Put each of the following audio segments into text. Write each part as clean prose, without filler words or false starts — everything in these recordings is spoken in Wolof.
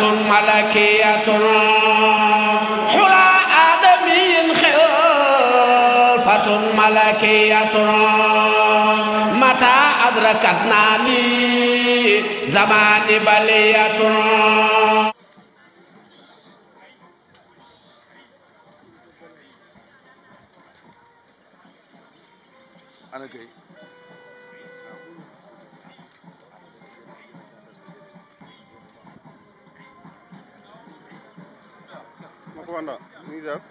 ملكية حلى آدمي خلفة ملكية متى أدركتنا لي زمان بلية Commandant, ñu ngi def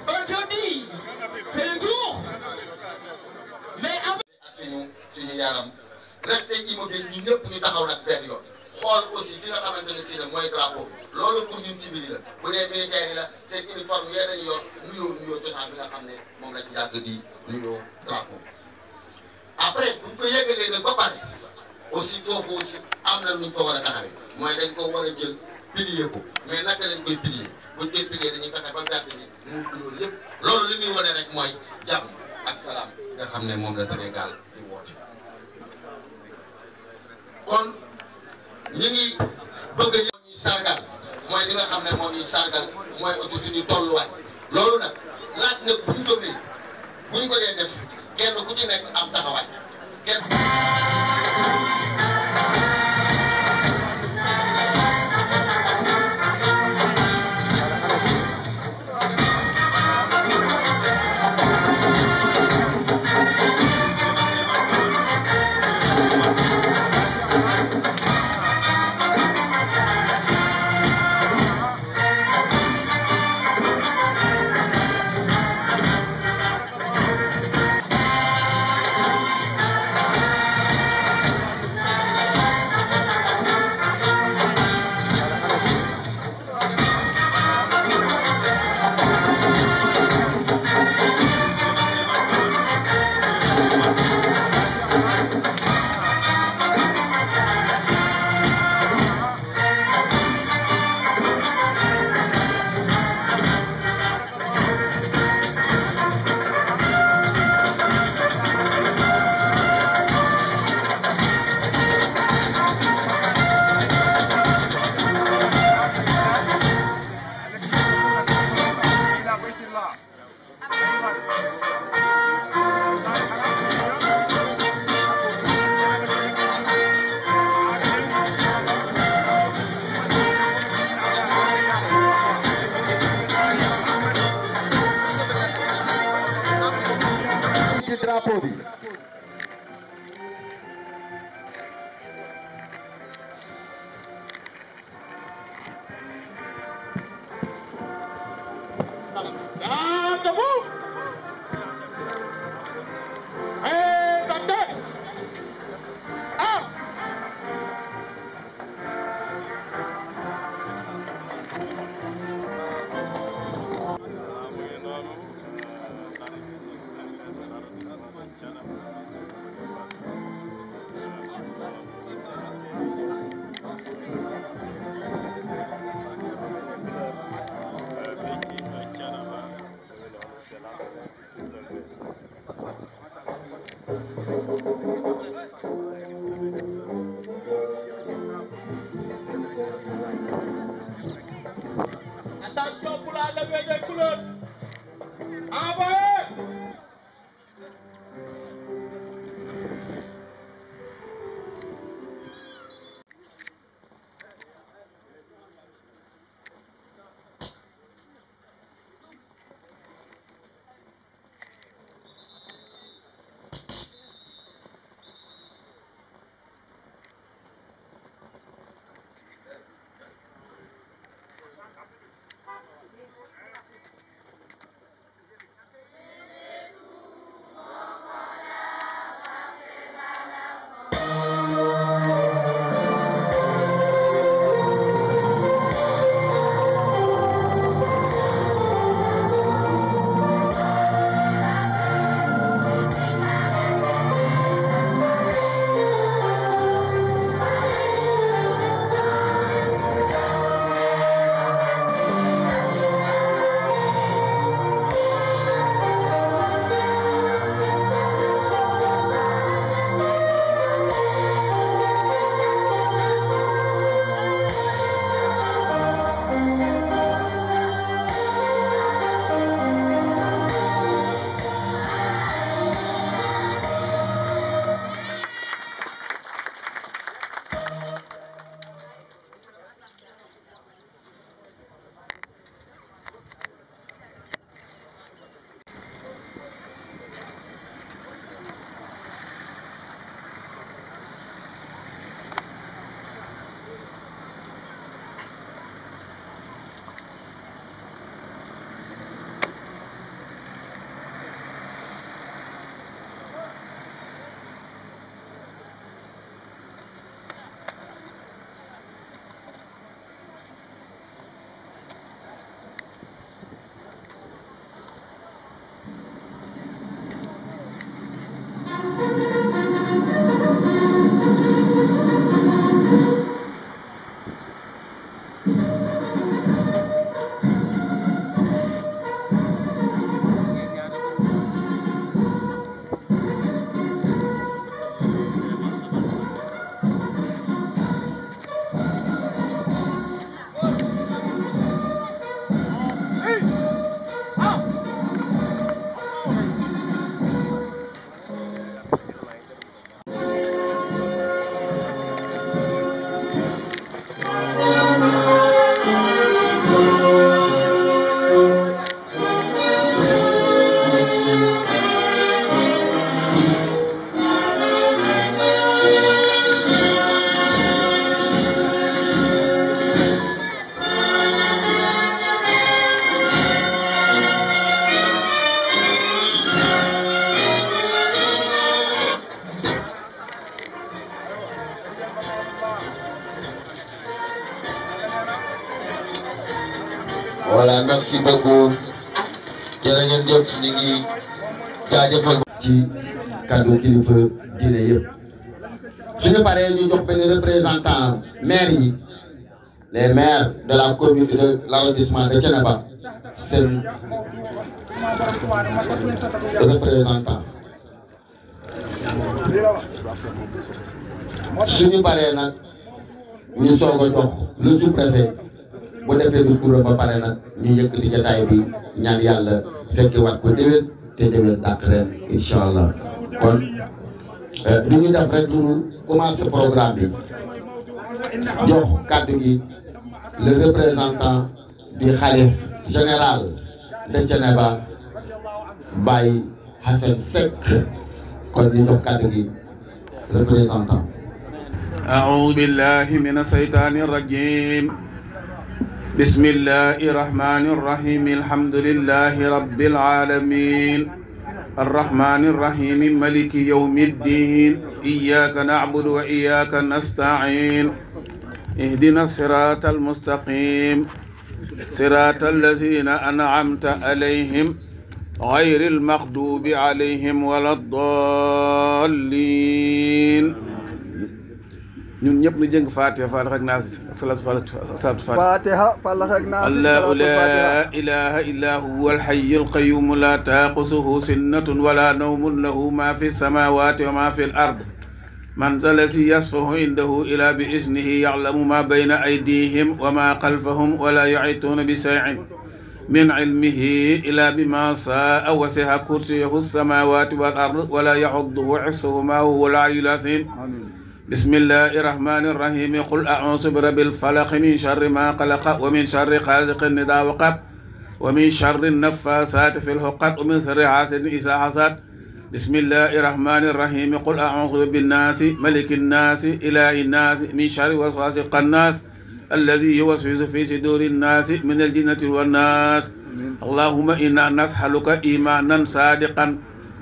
Aujourd'hui, c'est le tour. Mais suñu yaram rester immobile ñu ñëpp ñu taxaw nag benn yoon xool aussi fi nga xamante ne si ne mooy drapeau loolu pour ñun civil yi la bu dee militaire yi la seen uniforme yee dañu yor nuyoo cosaan bi nga xam ne moom lañ yàgg di nuyoo drapeau après buñ ko yëgalee nag ba pare aussi foofu aussi am na luñ ko war a taxawee mooy dañ ko war a jël pilier ko mais naka lañ koy pilier buñ koy pilier dañuy fexe ba gàtt ni mu loolu yëpp loolu li muy wane rek mooy jàmm ak salaam nga xam ne moom la Sénégal di woote kon ñi ngi bëgg ñuy sargal mooy li nga xam ne moo ñuy sargal mooy aussi suñu tolluwaay loolu nag laaj na buñ jógee buñ ko dee def kenn ku ci nekk am taxawaay kenn. drapeau bi attention pour la levée des couleurs. Envoyez. merci beaucoup jërë ngeen jëf ñu ngi jaajëfal ci kaddu kilifa diine yëpp suñu paree ñu jox benn représentant maire yi les maires de la commune de l'arrondissement de Thiénaba seen représentant suñu paree nag ñu soog a jox le sous-préfet bu defee discours ba pare nag ñu yëkkati jotaay bi ñaan yàlla fekki wat ko déwén te déwén dàq ren incha allah kon du ñu def rek lu commencer programme bi jox kàddu gi le représentant du khalife général de Thiénaba Baye Hassan Seck kon ñu jox kàddu gi représentant. أعوذ بالله من الشيطان الرجيم بسم الله الرحمن الرحيم الحمد لله رب العالمين الرحمن الرحيم ملك يوم الدين إياك نعبد وإياك نستعين اهدنا الصراط المستقيم صراط الذين أنعمت عليهم غير المغضوب عليهم ولا الضالين ñun ñëpp ñu jëng Fatiha Falaq ak Naas salatu Fatiha Falaq ak Naas Allahu la ilaha illa huwa al-hayy al-qayyum la taqusuhu sinatun wala nawmun lahu ma fi as-samawati wa ma fi al-ard man zal ladhi yashfa'u indahu illa bi iznihi ya'lamu ma bayna aydihim wa ma khalfahum wa la yu'ituna bi shay'in min ilmihi illa bima sha'a wasi'a kursiyyuhu as-samawati wal-ard wa la yahudduhu 'hifzuhuma wa huwa al-'aliyyul 'azim بسم الله الرحمن الرحيم قل أعوذ برب الفلق من شر ما خلق ومن شر غاسق إذا وقب ومن شر النفاثات في العقد ومن شر حاسد إذا حسد بسم الله الرحمن الرحيم قل أعوذ بالناس ملك الناس إله الناس من شر وسواس الخناس الذي يوسوس في صدور الناس من الجنة والناس اللهم إنا نسألك إيمانا صادقا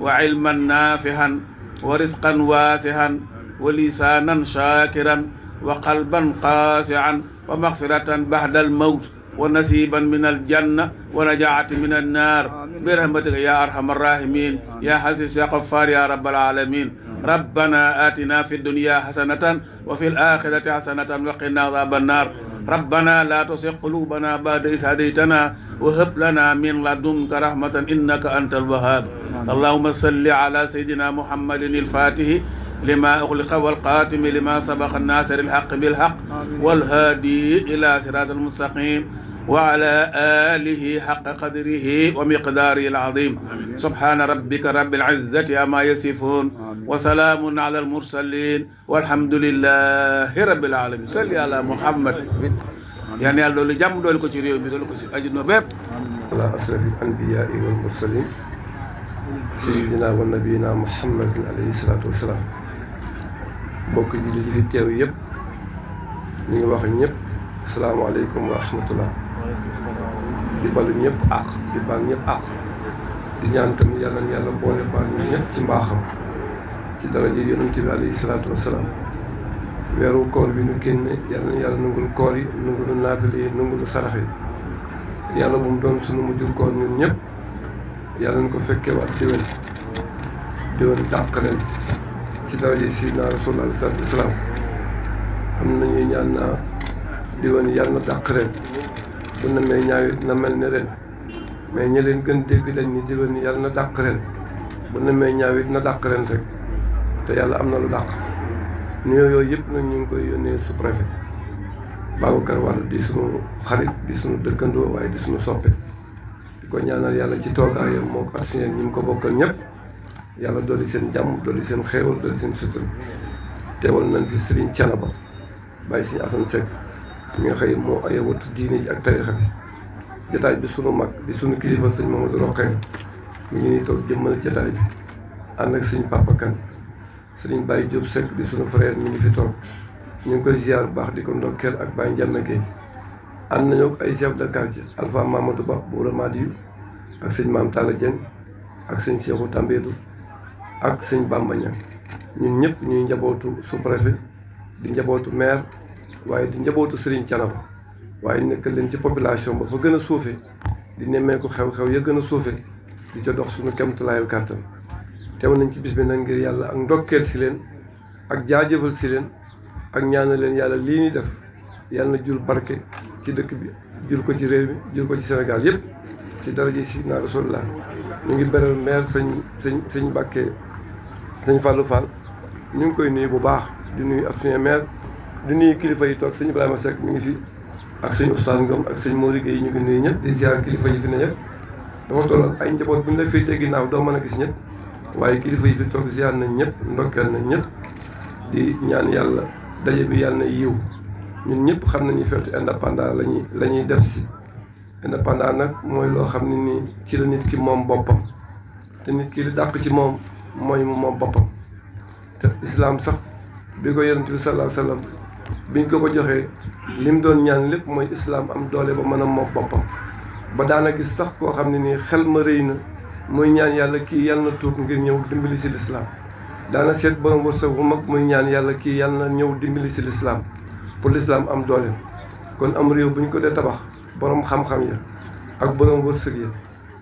وعلما نافعا ورزقا واسعا ولسانا شاكرا وقلبا قاسعا ومغفرة بعد الموت ونسيبا من الجنة ونجاة من النار برحمتك يا أرحم الراحمين يا حسيس يا غفار يا رب العالمين ربنا آتنا في الدنيا حسنة وفي الآخرة حسنة وقنا عذاب النار ربنا لا تزغ قلوبنا بعد إذ هديتنا وهب لنا من لدنك رحمة إنك أنت الوهاب اللهم صل على سيدنا محمد الفاتح لما أغلق والقاتم لما سبق الناصر الحق بالحق والهادي إلى صراط المستقيم وعلى آله حق قدره ومقداره العظيم سبحان ربك رب العزة عما يصفون وسلام على المرسلين والحمد لله رب العالمين صل على محمد يعني الله لجام دول كو تي ريو مي دول كو سي اجنا بيب على أشرف الأنبياء والمرسلين سيدنا ونبينا محمد عليه الصلاة والسلام mbokk ji li fi teew yëpp ñu ngi wax ñëpp asalaamaaleykum wa rahmatullah di balu ñëpp àq di baal ñëpp àq di ñaan tamit yàlla na yàlla boole baal ñu ñëpp ci mbaaxam ci daraja yonent bi alayhi salaatu wasalaam weeru koor bi ñu génne yàlla na yàlla nangul koor yi nangul naafile yi nangul sarax yi yàlla bu mu doon sunu mujjul koor ñun ñëpp yàlla na ko fekkee waat déwén dàq ren ci daraja Sayyidina Rasulullah sallallahu alayhi wa sallam am nañuy ñaan naa déwén yàlla na dàq ren bu na may ñaawit na mel ni ren mais ñi leen gën dégg dañ ni déwén yàlla na dàq ren bu na may ñaawit na dàq ren rek te yàlla am na lu dàq nuyoo yooyu yëpp nag ñu ngi koy yónnee sous-préfet Babacar Wade di sunu xarit di sunu dëkkandoo waaye di sunu soppe di ko ñaanal yàlla ci toogaayam moo ko ak suñu ñi mu ko bokkal ñëpp yàlla dolli seen jàmm dolli seen xéewal dolli seen sutura teewal nañ fi Serigne Thiénaba bàyyi Serigne Assane Seck mi nga xëy moo ay wattu diine ji ak tarixa bi jotaay bi sunu mag di sunu kilifa sëñ Mamadou Rokhaya mi ngi nii toog jëmmal jotaay bi ànd ak Serigne Papa Kane Serigne Baye Diop Seck di sunu frère mi ngi fi toog ñu ngi koy ziar bu baax di ko ndokkeel ak Baye Ndiame Gueye ànd nañoo ak ay chef de quartier Alpha Mamadou Ba bu Ramadiou ak sëñ Mame Talla Dieng ak sëñ Cheikhou Tambédou ak sëñ Bamba Niang ñun ñëpp ñuy njabootu sous-préfet di njabootu maire waaye di njabootu Serigne Thiénaba waaye nekk leen ci population ba fa gën a suufee di nemmeeku xew-xew ya gën a suufe di ca dox suñu kemtalaayal kàttan teew nañ ci bis bi nag ngir yàlla ak ndokkeel si leen ak jaajëfal si leen ak ñaanal leen yàlla lii ñuy def yàlla na jul barke ci dëkk bi jul ko ci réew mi jul ko ci Sénégal yëpp ci daraja si na Rasulullah ñu ngi beral maire sëñ Mbàkke sëñ Fallou Fall ñu ngi koy nuyu bu baax di nuyu ak suñu maire di nuyu kilifa yi toog sëñ Ibrahima Seck mi ngi fi ak sëñ Oustaz Ngom ak sëñ Mori Gueye ñu ngi nuyu ñëpp di ziar kilifa yi fi ne ñëpp dafa toll ak ay njaboot bu ñu la féetee ginnaaw doo mën a gis ñëpp waaye kilifa yi fi toog ziar nañ ñëpp ndokkeel nañ ñëpp di ñaan yàlla daje bi yàlla na yiw ñun ñëpp xam nañu feetu indépendant la ñuy def si indépendant nag mooy loo xam ne nii ci la nit ki moom boppam te nit ki li dàq ci moom mooy mu moom boppam te islaam sax bi ko yonent bi sallallahu alayhi wasallam biñ ko joxee lim doon ñaan lépp mooy islaam am doole ba mën a moom boppam ba daana gis sax koo xam ne nii xel ma rëy na muy ñaan yàlla kii yàlla na tuub ngir ñëw dimbali si lislaam daana seet borom wërsëg bu mag muy ñaan yàlla kii yàlla na ñëw dimbali si lislaam pour lislaam am doole kon am réew bu ñu ko dee tabax borom xam-xam ya ak borom wërsëg ya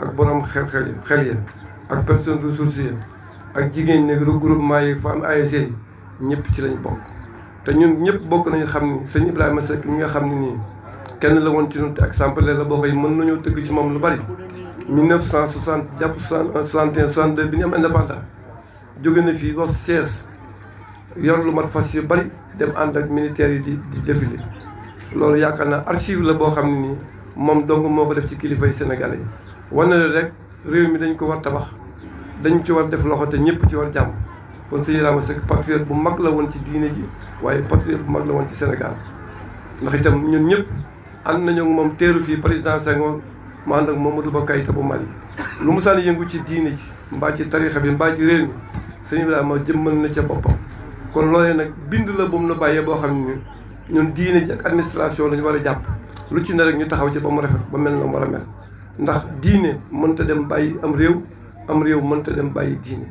ak borom xel ya ak personne ressource ya ak jigéen ñi regroupement yi femme ASC yi ñëpp ci lañ bokk te ñun ñëpp bokk nañu xam ni sëñ Ibrahima Seck mi nga xam ne nii kenn la woon ci ñun te exemple la boo xëy mën nañoo tëgg ci moom lu bari 1960 jàpp 61 62 bi ñu am indépendant jóge na fii wax Thiès yor lu mat fas yu bari dem ànd ak militaires yi di défilé loolu yaakaar naa archive la boo xam ne nii moom dong moo ko def ci kilifa yi sénégalais yi wane na rek réew mi dañ ko war tabax dañ ci war def loxo te ñëpp ci war jàmm kon sëñ Ibrahima Seck patriote bu mag la woon ci diine ji waaye patriote bu mag la woon ci Sénégal ndax itam ñun ñëpp ànd nañu moom teeru fii président Senghor mu ànd ak Mamadou Ba Keïta bu Mali lu mu saan yëngu ci diine ji mbaa ci tarixa bi mbaa ci réew mi sëñ Ibrahima jëmmal na ca boppam kon loolee nag bind la bu mu la bàyyee boo xam ne ñun diine ji ak administration lañu war a jàpp lu ci ne rek ñu taxaw ci ba mu rafet ba mel na mu war a mel ndax diine mënta dem bàyyi am réew mënta dem bàyyi diine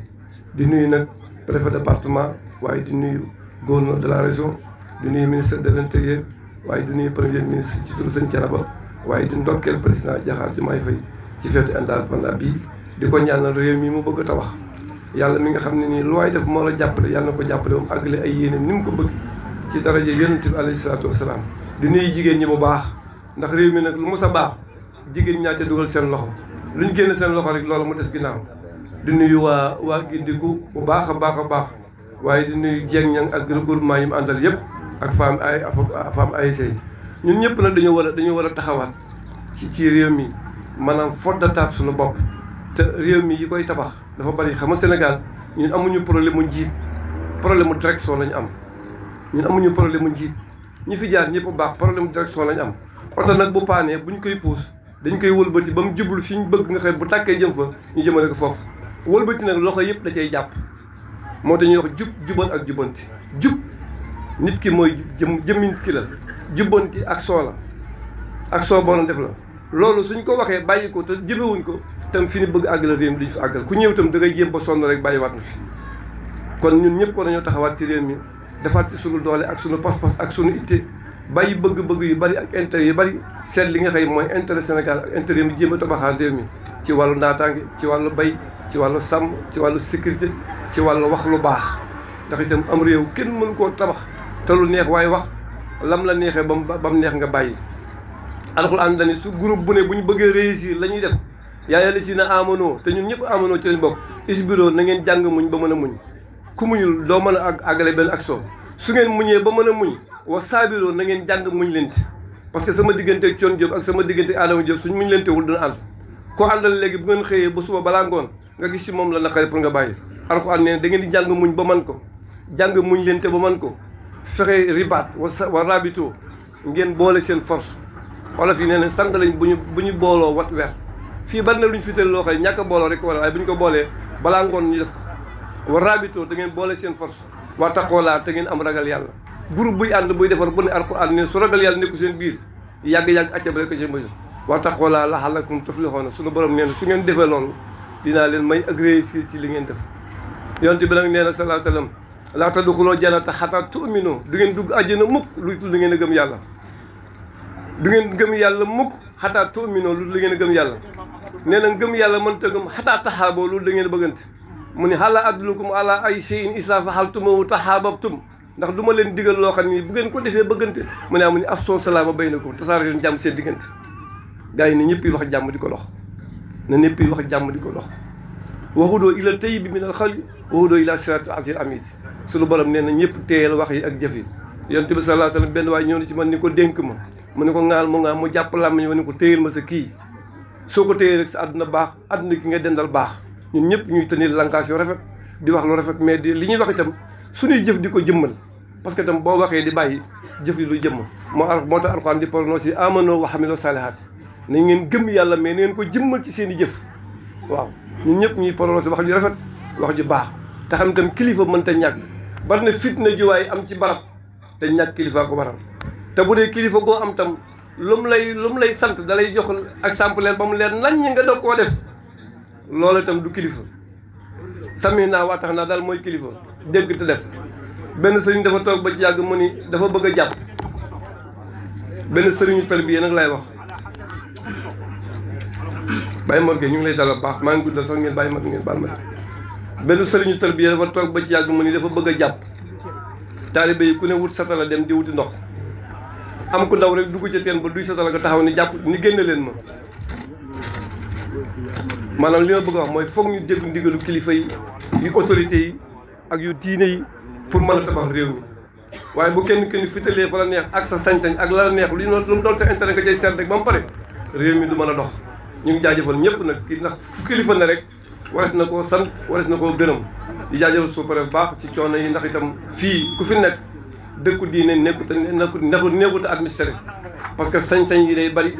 di nuyu nag préfet département waaye di nuyu gouverneur de la région di nuyu ministre de l'intérieur waaye di nuyu premier ministre ci turu sëñ Thiénaba waaye di ndokkeel président Diakhar Diomaye Faye ci feetu indépendance bii di ko ñaanal réew mi mu bëgg a tabax yàlla mi nga xam ne nii lu waay def moo la jàppale yàlla na ko jàppale moom àggale ay yéene ni mu ko bëgg ci daraja yonent bi alayhi salaatu wasalaam di nuyu jigéen ñi bu baax ndax réew mi nag lu mos a baax jigéen ñaa ca dugal seen loxo lu ñu génn seen loxo rek loolu mu des ginnaaw di nuyu waa Gindiku bu baax a baax waaye di nuyu jeeg ñang ak regroupement yi mu àndal yëpp ak femme ASC ñun ñëpp nag dañu war a taxawaat ci réew mi maanaam foddataat suñu bopp te réew mi yi koy tabax dafa bari xam nga Sénégal ñun amuñu problème mu njiit problème mu direction lañu am ñun amuñu problème mu njiit ñi fi jaar ñëpp bu baax problème mu direction lañu am oto nag bu paanee buñ koy puus dañ koy wëlbati ba mu jublu fi ñu bëgg nga xam bu tàkkee jëm fa ñu jëmale ko foofu wëlbati nag loxo yëpp da cay jàpp moo tax ñuy wax jubal ak jubanti jub nit ki mooy jëmmi nit ki la jubbanti ak soo la ak soo borom def la loolu suñ ko waxee bàyyi ko te jëfewuñ ko tam fi ni bëgg àggal réew mi duñ fi àggal ku ñëw tam da ngay jéem ba sonn rek bàyyiwaat na fi kon ñun ñëpp war nañoo taxawaat ci réew mi defaat ci suñu doole ak suñu pas-pas ak suñu itte bàyyi bëgg-bëgg yu bari ak intérêt yu bari seet li nga xëy mooy intérêt Sénégal ak intérêt mi jéem a tabaxaan réew mi ci wàllu naataange ci wàllu bay ci wàllu sàmm ci wàllu sécurité ci wàllu wax lu baax ndax itam am réew kenn mënu koo tabax te lu neex waaye wax lam la neexee ba mu neex nga bàyyi alxuraan dani su groupe bu ne bu ñu bëggee réussir la ñuy def yaa yàlla si na amanoo te ñun ñëpp amanoo ci lañ bokk isbiroo na ngeen jàng muñ ba mën a muñ ku muñul doo mën a àggale benn action su ngeen muñee ba mën a muñ wa saabiroo na ngeen jàng muñ lente parce que sama diggante ak Thione Diop ak sama diggante ak Adama Diop suñ muñ lentewul dina ànd koo àndal léegi bu ngeen xëyee ba suba balaa ngoon nga gis ci moom la naqare pour nga bàyyi alxuraan nee da ngeen di jàng muñ ba man ko jàng muñ lente ba man ko fexe ribaat wa rabito ngeen boole seen force wolof yi nee na sang lañ bu ñu booloo wat weer fii bari na lu ñu fital loo xam ne ñàkk a booloo rek wala waaye bu ñu ko boolee balaa ngoon ñu def ko wa rabito da ngeen boole seen force waa taqoolaa te ngeen am ragal yàlla groupe buy ànd buy defar bu ne alxuraan ne su ragal yàlla nekku seen biir yàgg-yàgg accab rek ci mbëj waa taqoolaa laxalakum tuflixoona suñu borom nee na su ngeen defee loolu dinaa leen may ak réussir ci li ngeen def yonte bi nag nee na sallallahu alayhi wa sallam laa tadxuloo jannata xataa tu'minu du ngeen dugg àjjana mukk lu ngeen a gëm yàlla du ngeen gëm yàlla mukk xataa tu'minoo lu da ngeen a gëm yàlla nee na gëm yàlla mënta gëm xataa taxaaboo lu da ngeen a bëggante mu ni hal adullukum ala ay shay'in izaa fa'altumuuhu tahaababtum ndax du ma leen digal loo xam ni bu ngeen ko defee bëggante mu ne amuñu afsoo salaama baynakum tasaare leen jàmm seen diggante gars yi ne ñëpp yi wax jàmm di ko dox na ñëpp yi wax jàmm di ko dox waxudoo ila tayyibi minal xawli waxudoo ila siraatil aziizil hamiid suñu borom nee na ñëpp teeyal wax yi ak jëf yi yonent bi sallallahu alayhi wa sallam benn waaye ñëw na ci man ni ko dénk ma mu ne ko ŋaal mu jàpp làmmiñ ma ni ko téyel ma sa kii soo ko téyee rek sa àdduna baax àdduna ki nga dendal baax ñun ñëpp ñuy tenir langage yu rafet di wax lu rafet mais li ñuy wax itam suñuy jëf di ko jëmmal parce que itam boo waxee di bàyyi jëf yi lu jëmm moo tax alxuraan di prononcé amano wa hamilu saalihaat na ngeen gëm yàlla mais na ngeen ko jëmmal ci seen i jëf waaw ñun ñëpp ñuy prononcé wax ju rafet wax ju baax te xam itam kilifa mënta ñàkk bari na fitna juwaay am ci barab te ñàkk kilifa ko waral te bu dee kilifa goo am tam lu mu lay sant da lay jox exemple ba mu leer nañ ñi nga doog koo def loolu itam du kilifa sami naa waa tax naa daal mooy kilifa dégg te def benn sëriñ dafa toog ba ci yàgg mu ni dafa bëgg a jàpp benn sëriñu tarbiya nag lay wax bàyyi morgue ñu ngi lay dalal baax maa ngi guddal sax ngeen bàyyi ma ngeen baal ma benn sëriñu tarbiya dafa toog ba ci yàgg mu ni dafa bëgg a jàpp taalibe yi ku ne wut satala dem di wuti ndox am ku ndaw rek dugg ca teen ba duy satala nga taxaw ni jàpp ni génne leen ma maanaam li ma bëgg a wax mooy foog ñu dégg ndigalu kilifa yi yu autorité yi ak yu diine yi pour mën a tabax réew mi waaye bu kenn kenn fitalee fa la neex ak sa sañ-sañ ak la neex lu mu doon sa intérêt nga jëy seet rek ba mu pare réew mi du mën a dox ñu ngi jaajëfal ñëpp nag kii ndax fu kilifa ne rek wares na koo sant wares na koo gërëm di jaajëfal sous-préfet bu baax ci coono yi ndax itam fii ku fi nekk dëkku diine nekkut administré parce que sañ-sañ yi day bari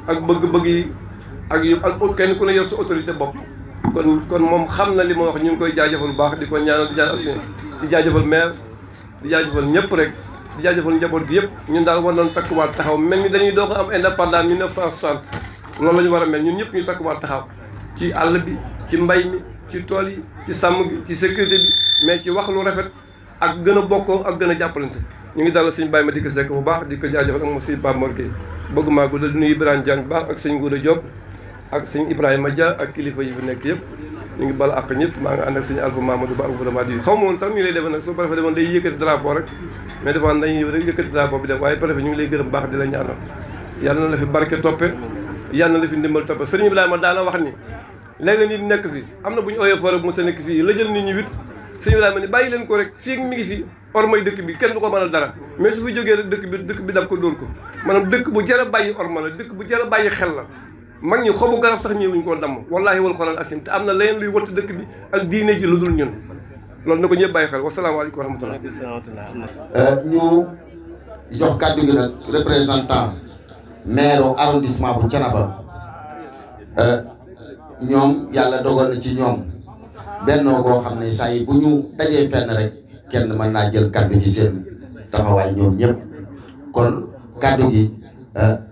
ak bëgg-bëgg yi ak kenn ku ne yor sa autorité bopp kon moom xam na li ma wax ñu ngi koy jaajëfal bu baax di ko ñaanal di jaajëfal maire di jaajëfal ñëpp rek di jaajëfal njaboot gi yëpp ñun daal war nañu takkuwaat taxaw mel ni dañuy doog a am indépendance 1960 loolu la ñu war a mel ñun ñëpp ñu takkuwaat taxaw ci àll bi ci mbay mi ci tool yi ci sàmm gi ci sécurité bi mais ci wax lu rafet ak gën a bokkoo ak gën a jàppalante ñu ngi dalal suñu bàyyi ma di ko sekk bu baax di ko jaajëfal ak monsieur Pape Mor Gueye bëgg maa guddal di nuyu Ibrahima Diagne bu baax ak sëñ Gouda Diop ak sëñ Ibrahima Dia ak kilifa yi fi nekk yëpp ñu ngi bala ak ñëpp maa ngi ànd ak sëñ Alpha Mamadou Ba ak vraiment di xaw ma woon sax ñu lay defe nag soo préfet demoon day yëkkati drapeau rek mais dafa dañuy rek yëkkati drapeau bi def waaye préfet ñu ngi lay gërëm baax di la ñaanal yàlla na la fi barke toppe yàlla na la fi ndimbal toppe sëriñ Ibrahima daana wax ni léegi nit nekk fi am na bu ñu oyee fore bu mos a nekk fii la jël nit ñi wit sëriñ Ibrahima ni bàyyi leen ko rek fii mi ngi fi ormay dëkk bi kenn du ko mënal dara mais su fi jógee rek dëkk bi daf ko dóor ko maanaam dëkk bu jar a bàyyi orma la dëkk bu jar a bàyyi xel la mag ñi xobu garab sax ñëwuñ koo damm wallaahi wal xolal asim te am na leneen luy wattu dëkk bi ak diine ji lu dul ñun loolu na ko ñëpp bàyyi xel wasalaamaaleykum wa rahmatullah ñu jox kàddu gi nag représentant maire arrondissement bu Thiénaba ñoom yàlla dogal na ci ñoom bennoo goo xam ne saa yi bu ñu dajee fenn rek kenn mën naa jël kàddu gi seen taxawaay ñoom ñëpp kon kàddu gi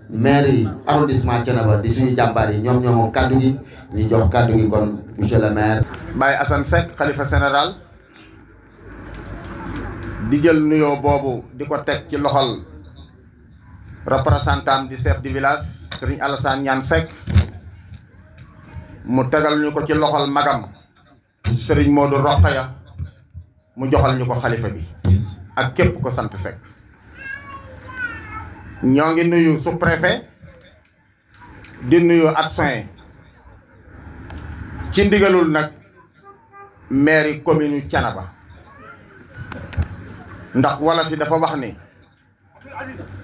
maire yi arrondissement Thiénaba di suñu jàmbaar yi ñoom moom kàddu gi ñu jox kàddu gi kon monsieur le maire. Baye Assane Seck xalifa général di jël nuyoo boobu di ko teg ci loxol représentant du chef du village Serigne Alassane Niane Seck mu tegal ñu ko ci loxol magam Serigne Modou Rokhaya mu joxal ñu ko xalifa bi ak képp ko sant Seck. ñoo ngi nuyu sous-préfet di nuyu adjoint ci ndigalul nag mairie commune Thiénaba ndax wolof yi dafa wax ni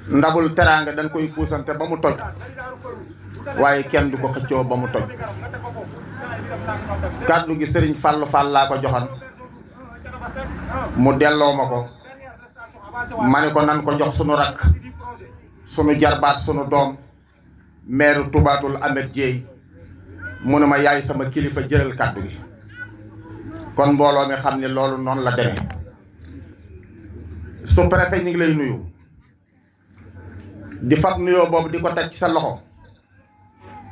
ndabul teraanga dañ koy puusante ba mu toj waaye kenn du ko xëccoo ba mu toj kàddu gi Serigne Fallou Fall laa ko joxan mu delloo ma ko ma ne ko nan ko jox sunu rakk sunu jarbaat sunu doom maire Toubatoul Ahmed Dieye mu ne ma yaay sama kilifa jëlal kàddu gi kon mbooloo mi xam ne loolu noonu la demee sous-préfet ñu ngi lay nuyu di fab nuyoo boobu di ko teg ci sa loxo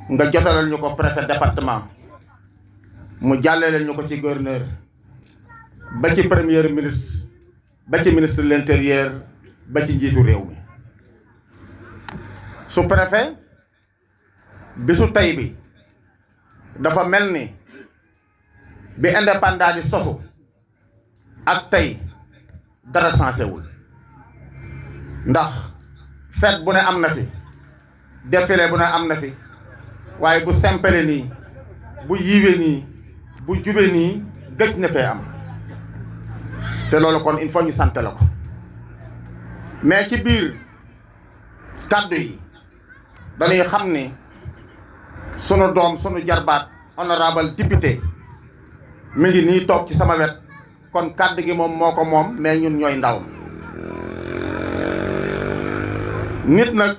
nga jotalal ñu ko préfet département mu jàllaleel ñu ko ci gouverneur ba ci premier ministre ba ci ministre de l'intérieur ba ci njiitu réew mi sous-préfet bisu tey bi dafa mel ni bi indépendant di sosu ak tey dara sensé wul ndax fête bu ne am na fi défilé bu ne am na fi waaye bu simple nii bu yiiwe nii bu jube nii gëj na fee am te loolu kon il faut ñu sant la ko mais ci biir kàddu yi dañuy xam ni sunu doom sunu jarbaat honorable député mi ngi nii toog ci sama wet kon kàddu gi moom moo ko moom mais ñun ñooy ndaw nit nag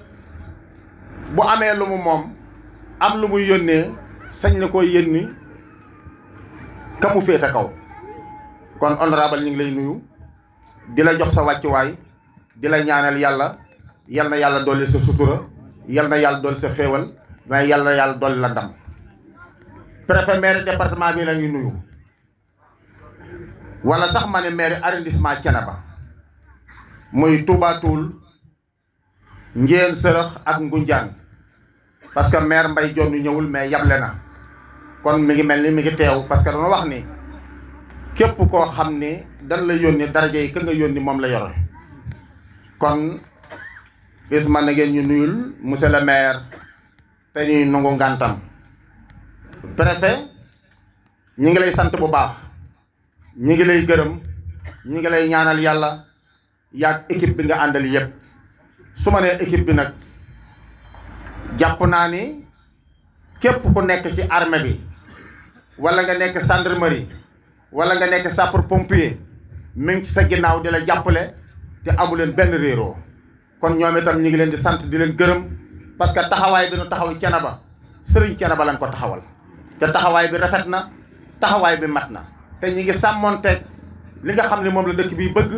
bu amee lu mu moom am lu muy yónnee sañ na koy yónni ka mu féete kaw kon honorable ñu ngi lay nuyu di la jox sa wàccuwaay di la ñaanal yàlla yal na yàlla dolli sa sutura yal na yàlla dolli sa xéewal mais yal na yàlla dolli la ndam préfet maire département bi la ñuy nuyu wala sax ma ne maire arrondissement Thiénaba muy Touba Toul Ndiéyène Sërëx ak Ngoundiane parce que maire Mbaye Dione ñëwul mais yable na kon mi ngi mel ni mi ngi teew parce que dama wax ni képp koo xam ni dan la yónni daraja yi ka nga yónni moom la yore kon gis man na ngeen ñu nuyul monsieur le maire te ñuy nangu ngàntam préfet ñi ngi lay sant bu baax ñi ngi lay gërëm ñi ngi lay ñaanal yàlla yaag équipe bi nga àndal yëpp su ma nee équipe bi nag jàpp naa ni képp ku nekk ci armée bi wala nga nekk gendarmerie wala nga nekk sapeur pompier mi ngi ci sa ginnaaw di la jàppale te amu leen benn réeroo kon ñoom itam ñi ngi leen di sant di leen gërëm parce que taxawaay bi nu taxaw Thiénaba sëriñ Thiénaba lañ ko taxawal te taxawaay bi rafet na taxawaay bi mat na te ñi ngi sàmmonteeg li nga xam ne moom la dëkk bi bëgg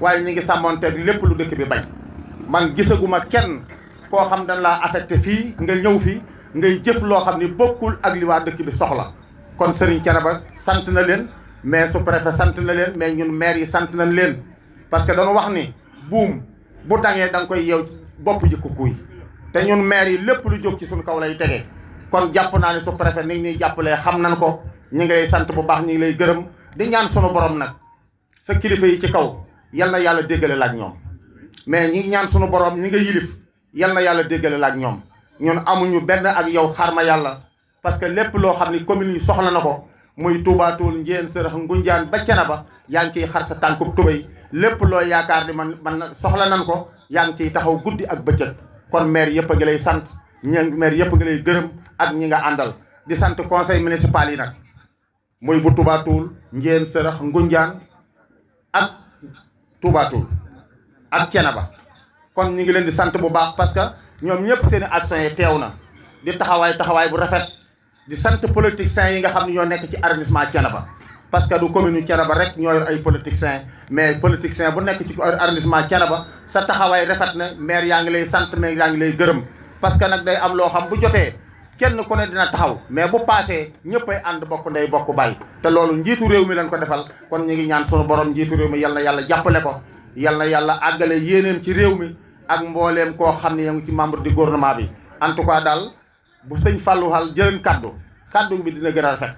waaye ñi ngi sàmmonteeg lépp lu dëkk bi bañ man gisaguma kenn koo xam dañ laa affecté fii nga ñëw fi ngay jëf loo xam ni bokkul ak li waa dëkk bi soxla kon sëriñ Thiénaba sant na leen mais sous-préfet sant na leen mais ñun maire yi sant nañ leen parce que dañu wax ni buum bu dangee da nga koy yeew bopp ji kukuy te ñun maire yi lépp lu jóg ci suñu kaw lay tegee kon jàpp naa ne sous-préfet ni ñuy jàppalee xam nañ ko ñu ngi lay sant bu baax ñu ngi lay gërëm di ñaan sunu borom nag sa kilifa yi ci kaw yal na yàlla déggale la ak ñoom mais ñi ngi ñaan sunu borom ñi nga yilif yal na yàlla déggale la ak ñoom ñun amuñu benn ak yow xarma yàlla parce que lépp loo xam ni commune yi soxla na ko muy Touba Toul Ndiéyène Sërëx Ngoundiane ba Thiénaba yaa ngi ciy xar sa tànkub tubéy lépp loo yaakaar ni man soxla nan ko yaa ngi ciy taxaw guddi ak bëccëg kon maire yëpp a ngi lay sant maire yëpp a ngi lay gërëm ak ñi nga àndal di sant conseil municipal yi nag muy bu Touba Toul Ndiéyène Sërëx Ngoundiane ak Touba Toul ak Thiénaba kon ñi ngi leen di sant bu baax parce que ñoom ñëpp seen i actions yi teew na di taxawaay bu rafet di sant politiciens yi nga xam ne ñoo nekk ci arrondissement Thiénaba parce que du commune Thiénaba rek ñoo yor ay politiciens mais politicien bu nekk ci arrondissement Thiénaba sa taxawaay rafet na maire yaa ngi lay sant maire yaa ngi lay gërëm parce que nag day am loo xam bu jotee kenn ku ne dina taxaw mais bu paasee ñëppay ànd bokk ndey bokk bàyyi te loolu njiitu réew mi lañ ko defal kon ñu ngi ñaan sunu borom njiitu réew mi yal na yàlla jàppale ko yal na yàlla àggale yéeneem ci réew mi ak mbooleem koo xam ne yaa ngi ci membre du gouvernement bi en tout cas daal bu sëñ Fallou Hall jëleen kaddu bi dina gën a rafet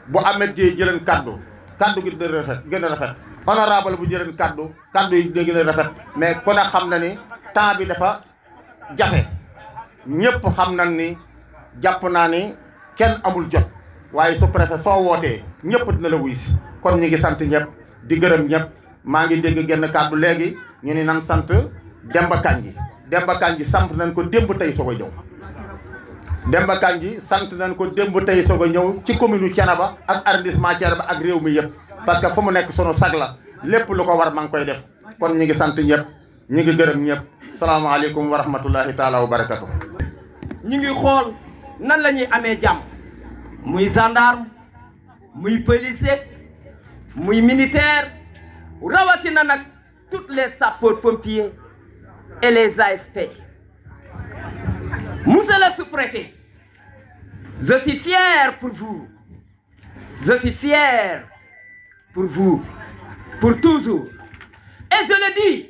bu Ahmed Dieye jëleen kaddu gi dina gën a rafet honorable bu jëleen kaddu yi dina gën a rafet mais ku ne xam na ni temps bi dafa jafe ñëpp xam nañ ni jàpp naa ni kenn amul jot waaye sous-préfet soo wootee ñëpp dina la wuy si kon ñi ngi sant ñëpp di gërëm ñëpp maa ngi dégg genn kaddu léegi ñu ni nan sant Demba Kandji sant nañ ko démb tey soog a ñëw Demba Kandji sant nañ ko démb tey soog a ñëw ci commune Thiénaba ak arrondissement Thiénaba ak réew mi yëpp parce que fu mu nekk sunu sag la lépp lu ko war maa ngi koy def kon ñi ngi sant ñëpp ñi ngi gërëm ñëpp salaamaaleykum wa rahmatullahi taala wa barakatu ñi ngi xool nan la ñuy amee jàmm muy gendarme muy policier muy militaire rawatina nag toutes les sapeurs pompiers et les ASP. Monsieur le sous-préfet, je suis fier pour vous. Je suis fier pour vous, pour toujours. Et je le dis,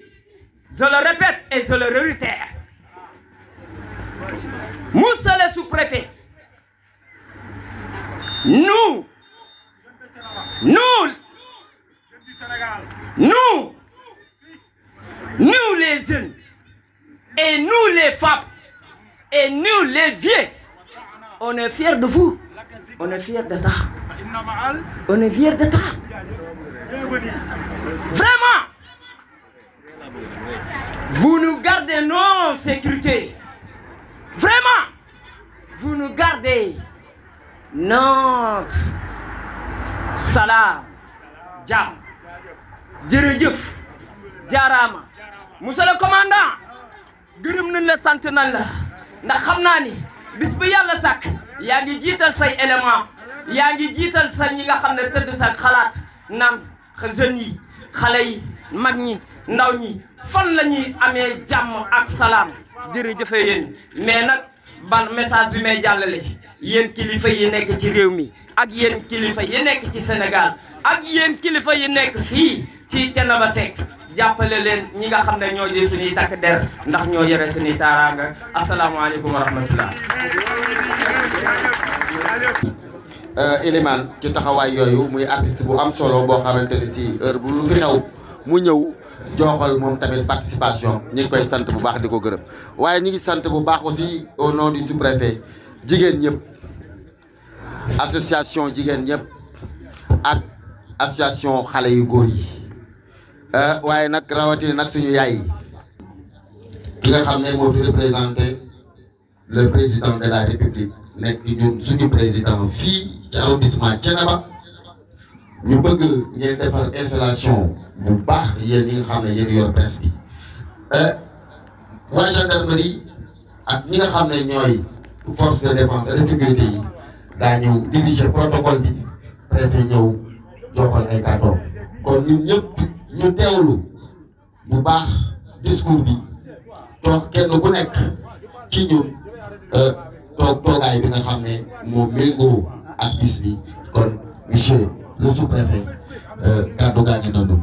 je le répète et je le réitère. Monsieur le sous-préfet, nous les jeunes, et nous les femmes, et nous les vieux, on est fiers de vous, on est fiers d'État, on est fiers d'État. Vraiment, vous nous gardez nos sécurités. Vraiment, vous nous gardez notre salam, jàmm, jërëjëf, jaaraama. Monsieur le commandant, gërëm nañ la sant nañ la ndax xam naa ni bis bu yàlla sàkk yaa ngi jiital say élément yaa ngi jiital sa ñi nga xam ne tëdd sa xalaat naan jeunes yi xale yi mag ñi ndaw ñi fan la ñuy amee jàmm ak salaam jërëjëf yéen. mais nag ban message bi may jàllale yéen kilifa yi nekk ci réew mi ak yéen kilifa yi nekk ci Sénégal ak yéen kilifa yi nekk fii ci Thiénaba Seck jàppale leen ñi nga xam ne ñoo di suñuy takk der ndax ñoo yore suñuy taaraanga asalaamaaleykum wa rahmatullah. Elimane ci taxawaay yooyu muy artiste bu am solo boo xamante ne si heure bu lu fi xew mu ñëw joxal moom tamit participation ñu ngi koy sant bu baax di ko gërëm waaye ñu ngi sant bu baax aussi au nom du sous-préfet jigéen ñëpp association jigéen ñëpp ak association xale yu góor yi waaye nag rawatina nag suñu yaay yi ki nga xam ne moo fi représenté le président de la république nekk ñun suñu président fii ci arrondissement Thiénaba ñu bëgg ngeen defar installation bu baax yéen ñi nga xam ne yéen yor presse bi waa gendarmerie ak ñi nga xam ne ñooy force de défense et de sécurité yi daañu diriger protocole bi préfet ñëw joxal ay kàddoom kon ñun ñëpp ñu teewlu bu baax discours bi toog kenn ku nekk ci ñun toogaay bi nga xam ne moo méngoo ak bis bi kon monsieur le sous-préfet kàddu gaa ngi noonu.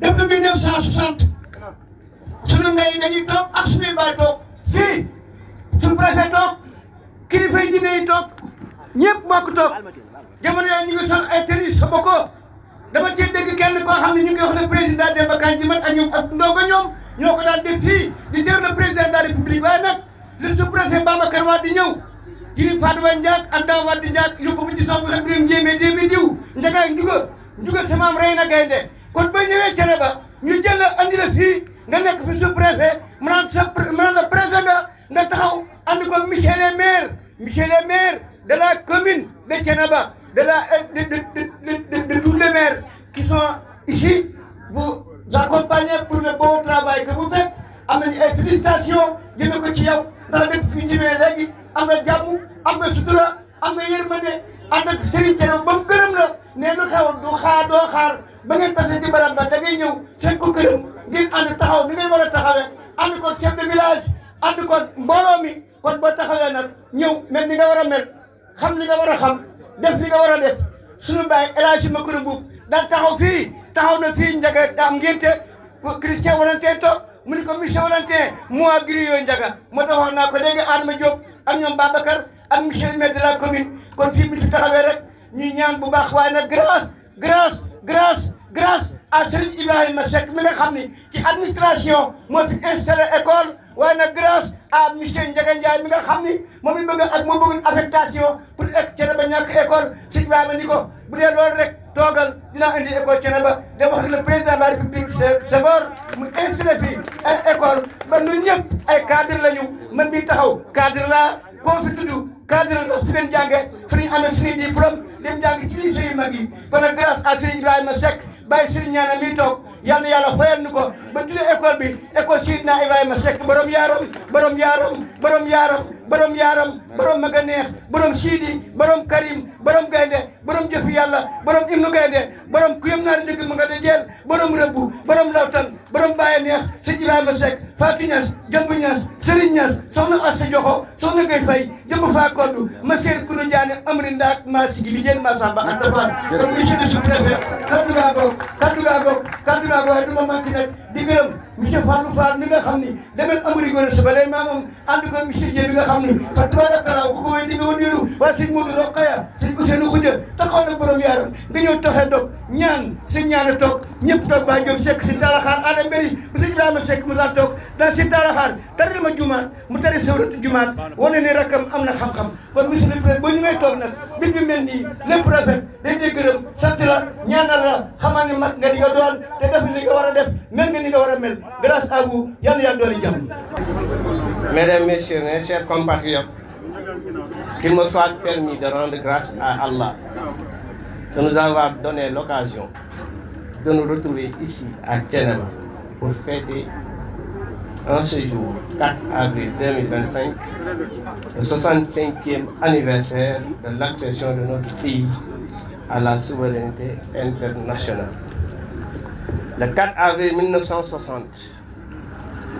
depuis 1960 sunu ndey dañuy toog ak suñuy baay toog fii sous-préfet toog kilifa yi diine yi toog ñëpp bokk toog jamono yooyu ñu ngi sol ay tenue sa boko dama ci dégg kenn koo xam ne ñu ngi wax ne président Demba Kandji man ak ñoom ak ndongo ñoom ñoo ko daan def fii di teew le président de la république waaye nag le sous-préfet Babacar Wade di ñëw jiri Fatouba Ndiak ak Dame Wade Ndiak yóbbu bu ci soog la birim njéemee débi diw njagaak njuga samaam rey na gaynde kon ba ñëwee Thiénaba ñu jël la andi la fii nga nekk fi sous-préfet maanaam le préfet nga taxaw andi ko monsieur le maire de la commune de Thiénaba de tous les maires qui sont ici vous accompagner pour le bon travail que vous faites am nañu ay félicitations jëme ko ci yow ndax dëkk fi ñëwee léegi am nga jàmm am nga sutura am nga yërmande ànd ak Serigne Thiénaba ba mu gërëm la ne lu xew doo xaar ba ngeen tase ci barab ba da ngay ñëw seen ko gërëm ngeen ànd taxaw ni ngeen war a taxawee ànd ko chef de village ànd ko mbooloo mi kon boo taxawee nag ñëw mel ni nga war a mel xam li nga war a xam def li nga war a def suñu baay El Hadji Macoumba Mboup daal taxaw na fii Ndiaga am ngénte Christian Valentin toog mu ni ko monsieur Valentin moi griot Ndiaga moo taxoon naa ko léegi Adama Diop ak ñoom Babacar ak monsieur le maire de la commune kon fii bi si taxawee rek ñuy ñaan bu baax waaye nag grâce à Serigne Ibrahima Seck mi nga xam ni ci administration moo fi installé école waaye nag grâce à monsieur Ndiaga Ndiaye mi nga xam ni moom it bëgg affectation pour Thiénaba ñàkk école Serigne Ibrahima ni ko bu dee loolu rek toogal dinaa indi école Thiénaba dem wax le président de la république Senghor mu installé fii ay école ba ñun ñëpp ay cadre lañu man mii taxaw cadre laa koo fi tudd cadre la fi leen jànge fi ñu amee suñuy diplôme dem jàng ci lycée yu mag yi kon nag grâce à Serigne Ibrahima Seck bàyyi Serigne ñaana mi toog yal na yàlla fayal ñu ko ba tuddee école bi école Seydina Ibrahima Seck borom yaaram borom maga neex borom Sidi borom Karim borom gaynde borom jëfi yàlla borom ibnu gaynde borom ku yëm naa di dëgg ma nga dajeel borom rëbbu borom lawtan borom bàyyi neex Serigne Ibrahima Seck Fatou Niass Jëmb Niass Serigne Niass soxna Assa Joxo soxna Gueye Faye jëmb faa koddu ma seer kunu jaane amri ndaak maa sigi bi jeen maa samba ak safar kon monsieur le sous-préfet kaddu gaa goog waaye du ma manqué nag di gërëm monsieur Fallou Fall mi nga xam ni demel amri góor sa ba lay maa moom ànd ko monsieur Dieng mi nga xam xam ne fa tabarakallah ku ko wéy di nga wëndeelu waa sëñ Modou Rokhaya sëñ Ousseynou Khoudia taxaw na borom yaaram nga ñëw taxee dog ñaan sëñ ñaan a toog ñëpp toog Baye Diop Seck si Talaxaar Adama Mbéri bu sëñ Ibrahima Seck mu daan toog dans si Talaxaar taril ma jumaat mu tari sawratu jumaat wane ni rakkam am na xam-xam kon monsieur le président ba ñu ngay toog nag mbir mi mel nii lépp rafet dañ lay gërëm sant la ñaanal la xamal ni mag nga di nga doon te def li nga war a def mel nga ni nga war a mel grâce à vous yàlla yàlla dooli jàmm. Mesdames, Messieurs, mes chers compatriotes, qu'il me soit permis de rendre grâce à Allah de nous avoir donné l'occasion de nous retrouver ici à Thiénaba pour fêter en ce jour 4 avril 2025 le 65e anniversaire de l'accession de notre pays à la souveraineté internationale. Le 4 avril 1960,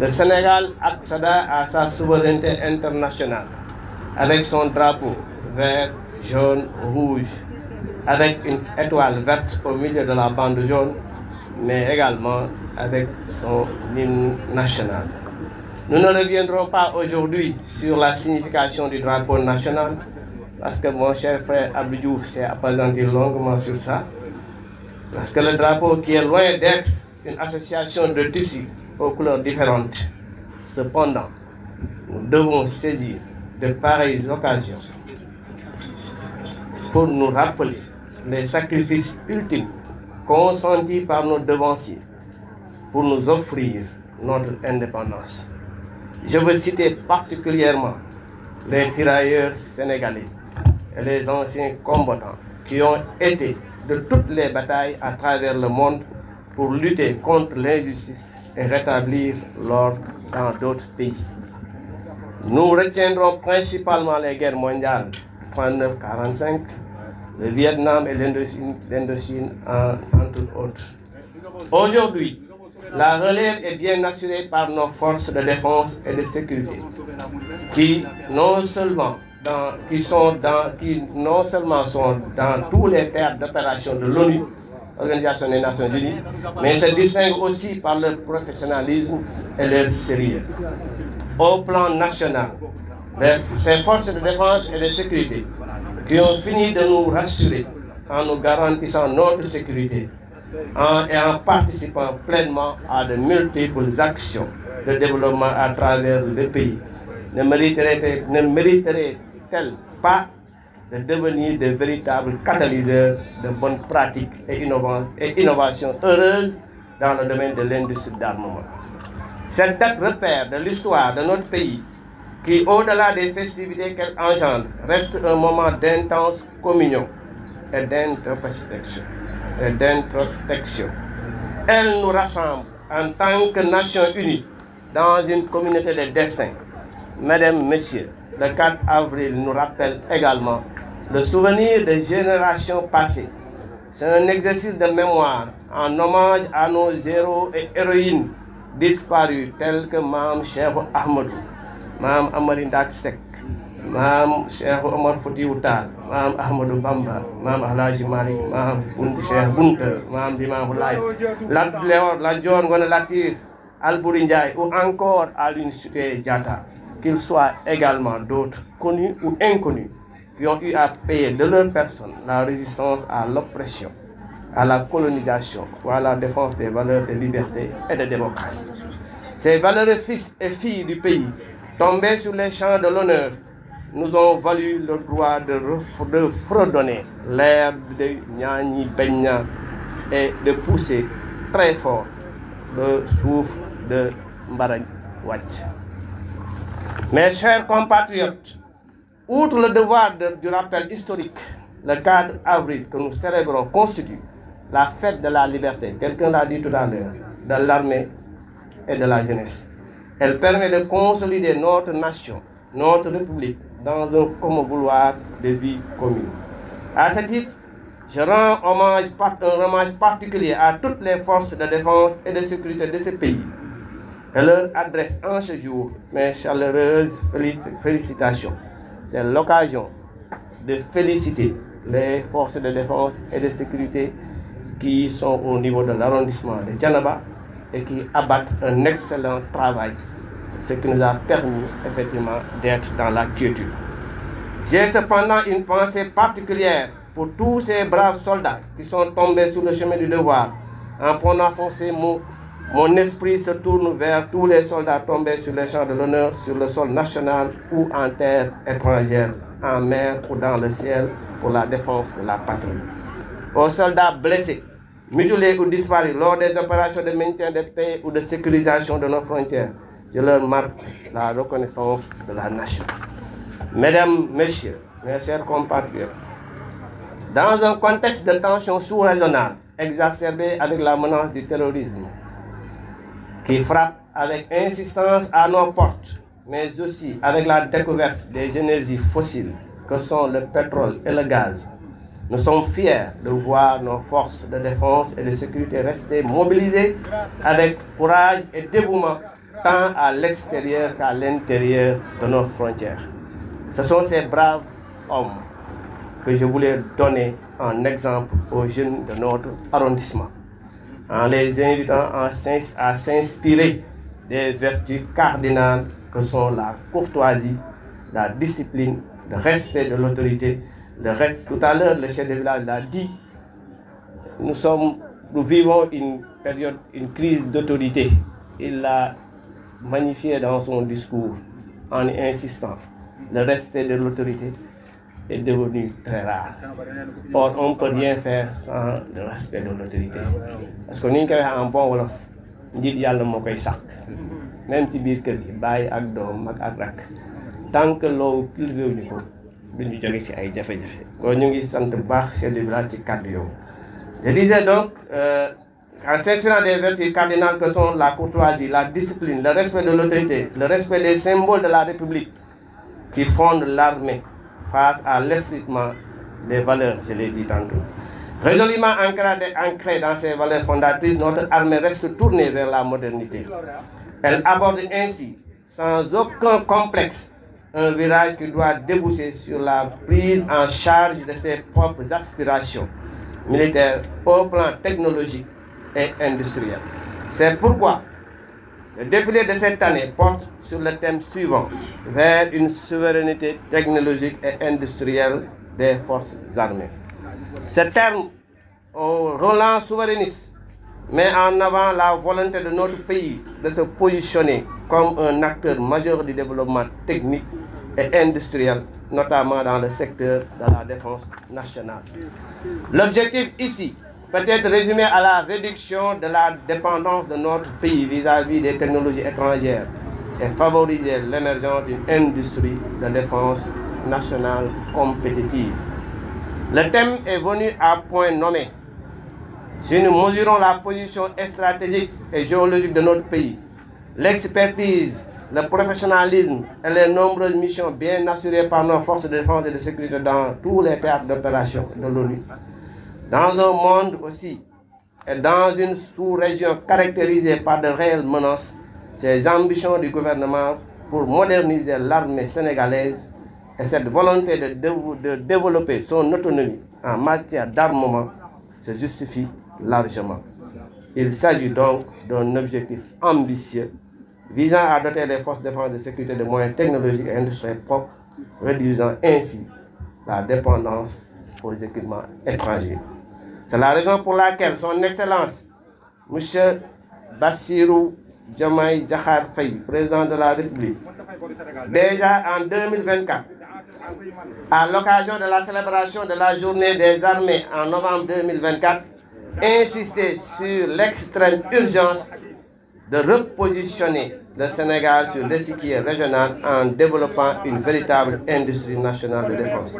le Sénégal accéda à sa souveraineté internationale avec son drapeau vert, jaune, rouge, avec une étoile verte au milieu de la bande jaune, mais également avec son hymne national. Nous ne reviendrons pas aujourd'hui sur la signification du drapeau national, parce que mon cher frère Abdou Diouf s'est appesanti longuement sur ça, parce que le drapeau, qui est loin d'être une association de tissus aux couleurs différentes, cependant, nous devons saisir de pareilles occasions pour nous rappeler les sacrifices ultimes consentis par nos devanciers pour nous offrir notre indépendance. Je veux citer particulièrement les tirailleurs sénégalais et les anciens combattants qui ont été de toutes les batailles à travers le monde pour lutter contre l'injustice et rétablir l'ordre dans d'autres pays. Nous retiendrons principalement les guerres mondiales 39-45, le Vietnam et l'Indochine entre autres. Aujourd'hui, la relève est bien assurée par nos forces de défense et de sécurité, qui non seulement sont dans tous les théâtres d'opération de l'ONU, Organisation des Nations Unies, mais se distinguent aussi par leur professionnalisme et leur sérieux. Au plan national, ces forces de défense et de sécurité qui ont fini de nous rassurer en nous garantissant notre sécurité et en participant pleinement à de multiples actions de développement à travers le pays, ne mériteraient-elles pas de devenir de véritables catalyseurs de bonnes pratiques et innovations heureuses dans le domaine de l'industrie d'armement. Cette date repère de l'histoire de notre pays, qui, au-delà des festivités qu'elle engendre, reste un moment d'intense communion et d'introspection. Elle nous rassemble en tant que nation unie dans une communauté de destin. Mesdames, Messieurs, le 4 avril nous rappelle également le souvenir des générations passées. C'est un exercice de mémoire en hommage à nos héros et héroïnes disparus tels que Mam Cheikh Ahmadou, Mam Amari Ndak Seck, Mam Cheikh Omar Foutiyou Tall, Mam Ahmadou Bamba, Mam Alhaji Malick, Mam Cheikh Bounta, Mam Limamou Laye, Lat Dior Ngoné Latyr, Albouri Ndiaye ou encore Aline Sitoé Diatta, qu'ils soient également d'autres, connus ou inconnus, qui ont eu à payer de leur personne la résistance à l'oppression, à la colonisation ou à la défense des valeurs de liberté et de démocratie. Ces valeureux fils et filles du pays, tombés sur les champs de l'honneur, nous ont valu le droit de fredonner l'air de Niani Benya et de pousser très fort le souffle de Mbaragn Wathie. Mes chers compatriotes, outre le devoir du rappel historique, le 4 avril que nous célébrons constitue la fête de la liberté, quelqu'un l'a dit tout à l'heure, de l'armée et de la jeunesse. Elle permet de consolider notre nation, notre république, dans un commun vouloir de vie commune. À ce titre, je rends un hommage particulier à toutes les forces de défense et de sécurité de ce pays. Je leur adresse en ce jour mes chaleureuses félicitations. C'est l'occasion de féliciter les forces de défense et de sécurité qui sont au niveau de l'arrondissement de Thiénaba et qui abattent un excellent travail ce qui nous a permis effectivement d'être dans la quiétude. J'ai cependant une pensée particulière pour tous ces braves soldats qui sont tombés sur le chemin du devoir. En prononçant ces mots, mon esprit se tourne vers tous les soldats tombés sur les champs de l'honneur, sur le sol national ou en terre étrangère, en mer ou dans le ciel, pour la défense de la patrie. Aux soldats blessés, mutilés ou disparus lors des opérations de maintien de paix ou de sécurisation de nos frontières, je leur marque la reconnaissance de la nation. Mesdames, Messieurs, mes chers compatriotes, dans un contexte de tension sous-régionale exacerbée avec la menace du terrorisme qui frappe avec insistance à nos portes, mais aussi avec la découverte des énergies fossiles que sont le pétrole et le gaz, nous sommes fiers de voir nos forces de défense et de sécurité rester mobilisées avec courage et dévouement tant à l'extérieur qu'à l'intérieur de nos frontières. Ce sont ces braves hommes que je voulais donner en exemple aux jeunes de notre arrondissement, en les invitant à s'inspirer des vertus cardinales que sont la courtoisie, la discipline, le respect de l'autorité. Tout à l'heure, le chef de village l'a dit, nous vivons une période, une crise d'autorité. Il l'a magnifié dans son discours en insistant. Le respect de l'autorité est devenu très rare. Or, on ne peut rien faire sans le respect de l'autorité. Parce que nous avons un bon wolof, nous avons même si nous avons tant que l'eau cultive au niveau, nous je disais donc, en s'inspirant des vertus cardinales que sont la courtoisie, la discipline, le respect de l'autorité, le respect des symboles de la République qui fondent l'armée face à l'effritement des valeurs, je l'ai dit tantôt. Résolument ancrée dans ses valeurs fondatrices, notre armée reste tournée vers la modernité. Elle aborde ainsi, sans aucun complexe, un virage qui doit déboucher sur la prise en charge de ses propres aspirations militaires au plan technologique et industriel. C'est pourquoi le défilé de cette année porte sur le thème suivant, vers une souveraineté technologique et industrielle des forces armées. Ce terme, au Roland souverainiste, met en avant la volonté de notre pays de se positionner comme un acteur majeur du développement technique et industriel, notamment dans le secteur de la défense nationale. L'objectif ici peut être résumé à la réduction de la dépendance de notre pays vis-à-vis des technologies étrangères et favoriser l'émergence d'une industrie de défense nationale compétitive. Le thème est venu à point nommé. Si nous mesurons la position stratégique et géologique de notre pays, l'expertise, le professionnalisme et les nombreuses missions bien assurées par nos forces de défense et de sécurité dans tous les théâtres d'opération de l'ONU, dans un monde aussi et dans une sous-région caractérisée par de réelles menaces, ces ambitions du gouvernement pour moderniser l'armée sénégalaise et cette volonté de développer son autonomie en matière d'armement se justifient largement. Il s'agit donc d'un objectif ambitieux visant à doter les forces de défense et de sécurité de moyens technologiques et industriels propres, réduisant ainsi la dépendance aux équipements étrangers. C'est la raison pour laquelle son Excellence, M. Bassirou Diomaye Diakhar Faye, président de la République, déjà en 2024, à l'occasion de la célébration de la journée des armées en novembre 2024, insisté sur l'extrême urgence de repositionner le Sénégal sur l'échiquier régional en développant une véritable industrie nationale de défense.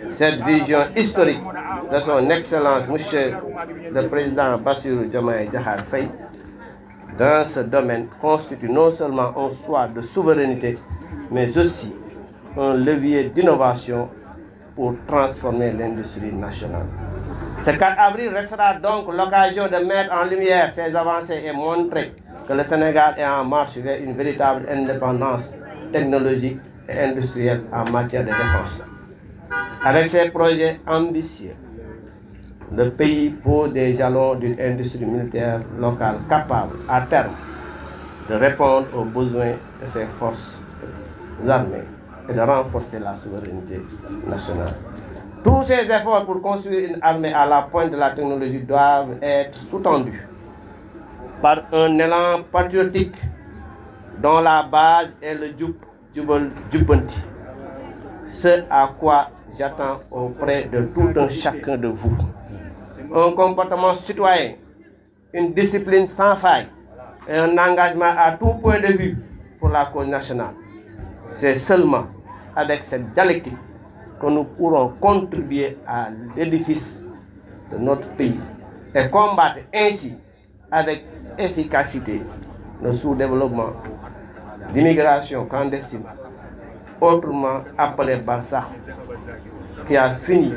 Cette vision historique de son Excellence, Monsieur le Président Bassirou Diomaye Diakhar Faye, dans ce domaine constitue non seulement un choix de souveraineté, mais aussi un levier d'innovation pour transformer l'industrie nationale. Ce 4 avril restera donc l'occasion de mettre en lumière ces avancées et montrer que le Sénégal est en marche vers une véritable indépendance technologique et industrielle en matière de défense. Avec ces projets ambitieux, le pays pose des jalons d'une industrie militaire locale capable, à terme, de répondre aux besoins de ses forces armées et de renforcer la souveraineté nationale. Tous ces efforts pour construire une armée à la pointe de la technologie doivent être sous-tendus par un élan patriotique dont la base est le Djubbanti. Ce à quoi j'attends auprès de tout un chacun de vous. Un comportement citoyen, une discipline sans faille et un engagement à tout point de vue pour la cause nationale. C'est seulement avec cette dialectique que nous pourrons contribuer à l'édifice de notre pays et combattre ainsi avec efficacité le sous-développement, l'immigration clandestine, autrement appelée Barsakh, qui a fini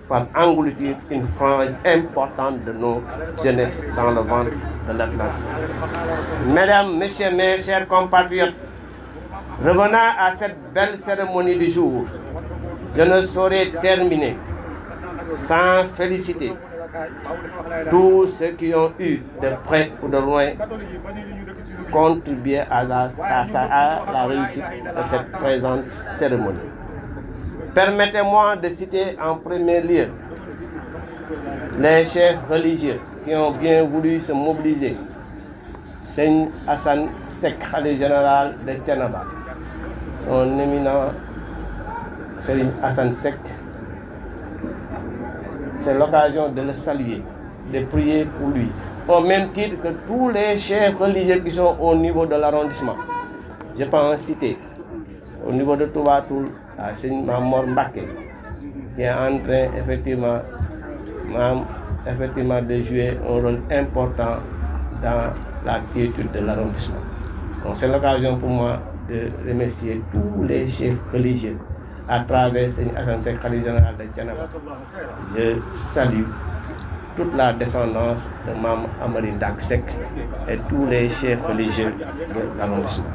par engloutir une frange importante de notre jeunesse dans le ventre de l'Atlantique. Mesdames, Messieurs, mes chers compatriotes, revenant à cette belle cérémonie du jour, je ne saurais terminer sans féliciter tous ceux qui ont eu, de près ou de loin, contribué à la réussite de cette présente cérémonie. Permettez-moi de citer en premier lieu les chefs religieux qui ont bien voulu se mobiliser. Seigne Hassan Sek, khalife général de Thiénaba, son éminent Seigne Hassan Sek, c'est l'occasion de le saluer, de prier pour lui, au même titre que tous les chefs religieux qui sont au niveau de l'arrondissement. Je peux en citer au niveau de Toubatoul, à Seigne Mamor Mbaké, qui est en train effectivement de jouer un rôle important dans la quiétude de l'arrondissement. Donc c'est l'occasion pour moi de remercier tous les chefs religieux à travers Seigne Hassan Sek, khalife général de Thiénaba. Je salue toute la descendance de Mam Amari Ndak Sek et tous les chefs religieux de l'arrondissement.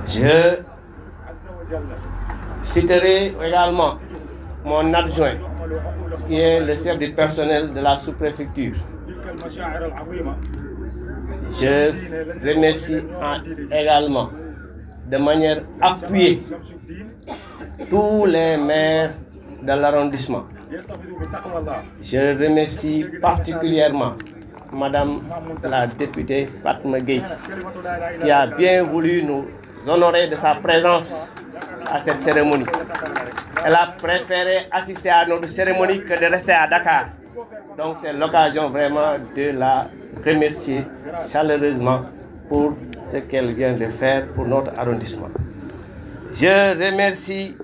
Je citerai également mon adjoint, qui est le chef du personnel de la sous-préfecture. Je remercie également de manière appuyée tous les maires de l'arrondissement. Je remercie particulièrement Madame la députée Fatma Gueye, qui a bien voulu nous honorer de sa présence à cette cérémonie. Elle a préféré assister à notre cérémonie que de rester à Dakar. Donc c'est l'occasion vraiment de la remercier chaleureusement pour ce qu'elle vient de faire pour notre arrondissement. Je remercie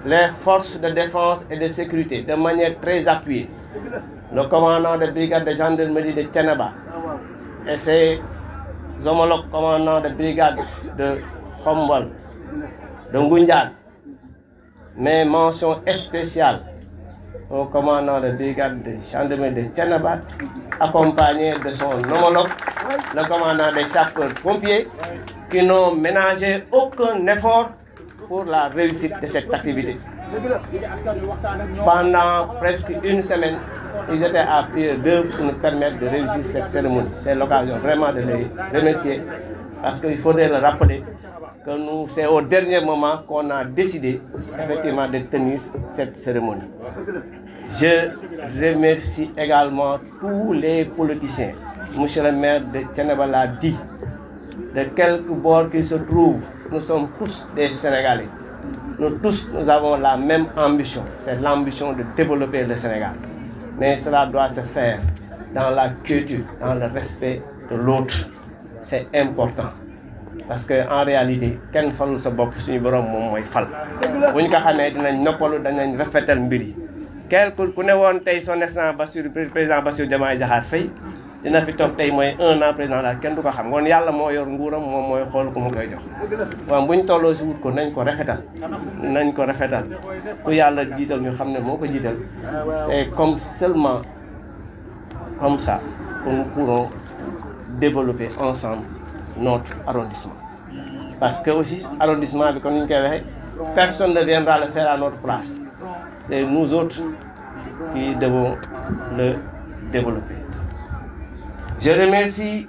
les forces de défense et de sécurité de manière très appuyée. Le commandant de brigade de gendarmerie de Thiénaba et ses homologues commandants de brigade de Khombol, de Ngoundiane. Mes mentions spéciales au commandant de brigade de gendarmerie de Thiénaba, accompagné de son homologue, le commandant des sapeurs-pompiers, qui n'ont ménagé aucun effort pour la réussite de cette activité. Pendant presque une semaine, ils étaient à pied d'œuvre pour nous permettre de réussir cette cérémonie. C'est l'occasion vraiment de les remercier, parce qu'il faudrait le rappeler que c'est au dernier moment qu'on a décidé effectivement de tenir cette cérémonie. Je remercie également tous les politiciens. Monsieur le maire de Thiénaba l'a dit, de quelque bord qu'ils se trouvent, nous sommes tous des Sénégalais. Nous tous, nous avons la même ambition, c'est l'ambition de développer le Sénégal. Mais cela doit se faire dans la quiétude, dans le respect de l'autre. C'est important. Parce qu'en réalité, kenn falul sa bopp suñu borom moom mooy fal. Bu ñu ko xamee dinañ noppalu, dinañ rafetal mbir yi. Ku ne woon tey son excellence président Bassirou Diomaye Diakhar Faye dina fi toog tey mooy 1 an président la kenn du ko xam ngoon yàlla moo yor nguuram moom mooy xool ku mu koy jox. waaw bu ñu tolloo si wut ko nañ ko rafetal. nañ ko rafetal ku yàlla jiital ñu xam ne moo ko jiital. C'est comme seulement comme ça que nous pourrons développer ensemble notre arrondissement. Parce que aussi, arrondissement, comme personne ne viendra le faire à notre place. C'est nous autres qui devons le développer. Je remercie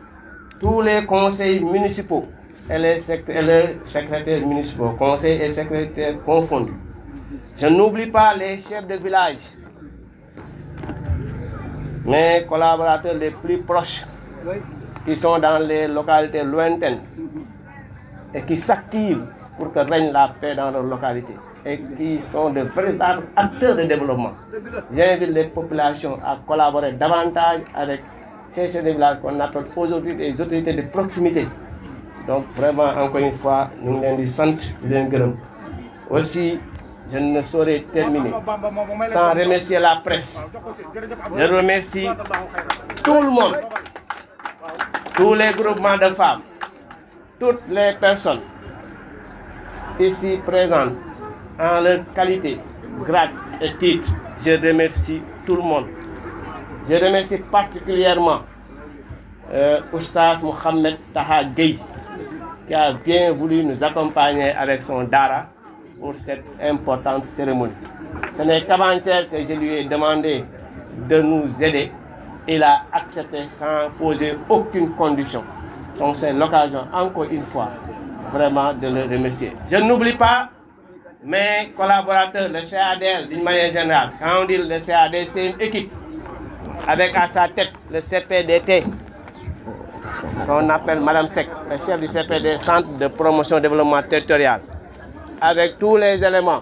tous les conseils municipaux et les secrétaires municipaux, conseils et secrétaires confondus. Je n'oublie pas les chefs de village, mes collaborateurs les plus proches, qui sont dans les localités lointaines et qui s'activent pour que règne la paix dans leur localité et qui sont de véritables acteurs de développement. J'invite les populations à collaborer davantage avec ces chefs de village qu'on appelle aujourd'hui des autorités de proximité. Donc vraiment, encore une fois, nous les sentons. Aussi, je ne saurais terminer sans remercier la presse. Je remercie tout le monde, tous les groupements de femmes, toutes les personnes ici présentes en leur qualité, grade et titre. Je remercie tout le monde. Je remercie particulièrement Oustaz Mohamed Taha Gueye qui a bien voulu nous accompagner avec son Dara pour cette importante cérémonie. Ce n'est qu'avant-hier que je lui ai demandé de nous aider. Il a accepté sans poser aucune condition. Donc c'est l'occasion, encore une fois, vraiment de le remercier. Je n'oublie pas mes collaborateurs, le CADL d'une manière générale. Quand on dit le CADL, c'est une équipe avec à sa tête le CPDT, qu'on appelle Madame Sek, le chef du CPD, Centre de promotion et développement territorial, avec tous les éléments.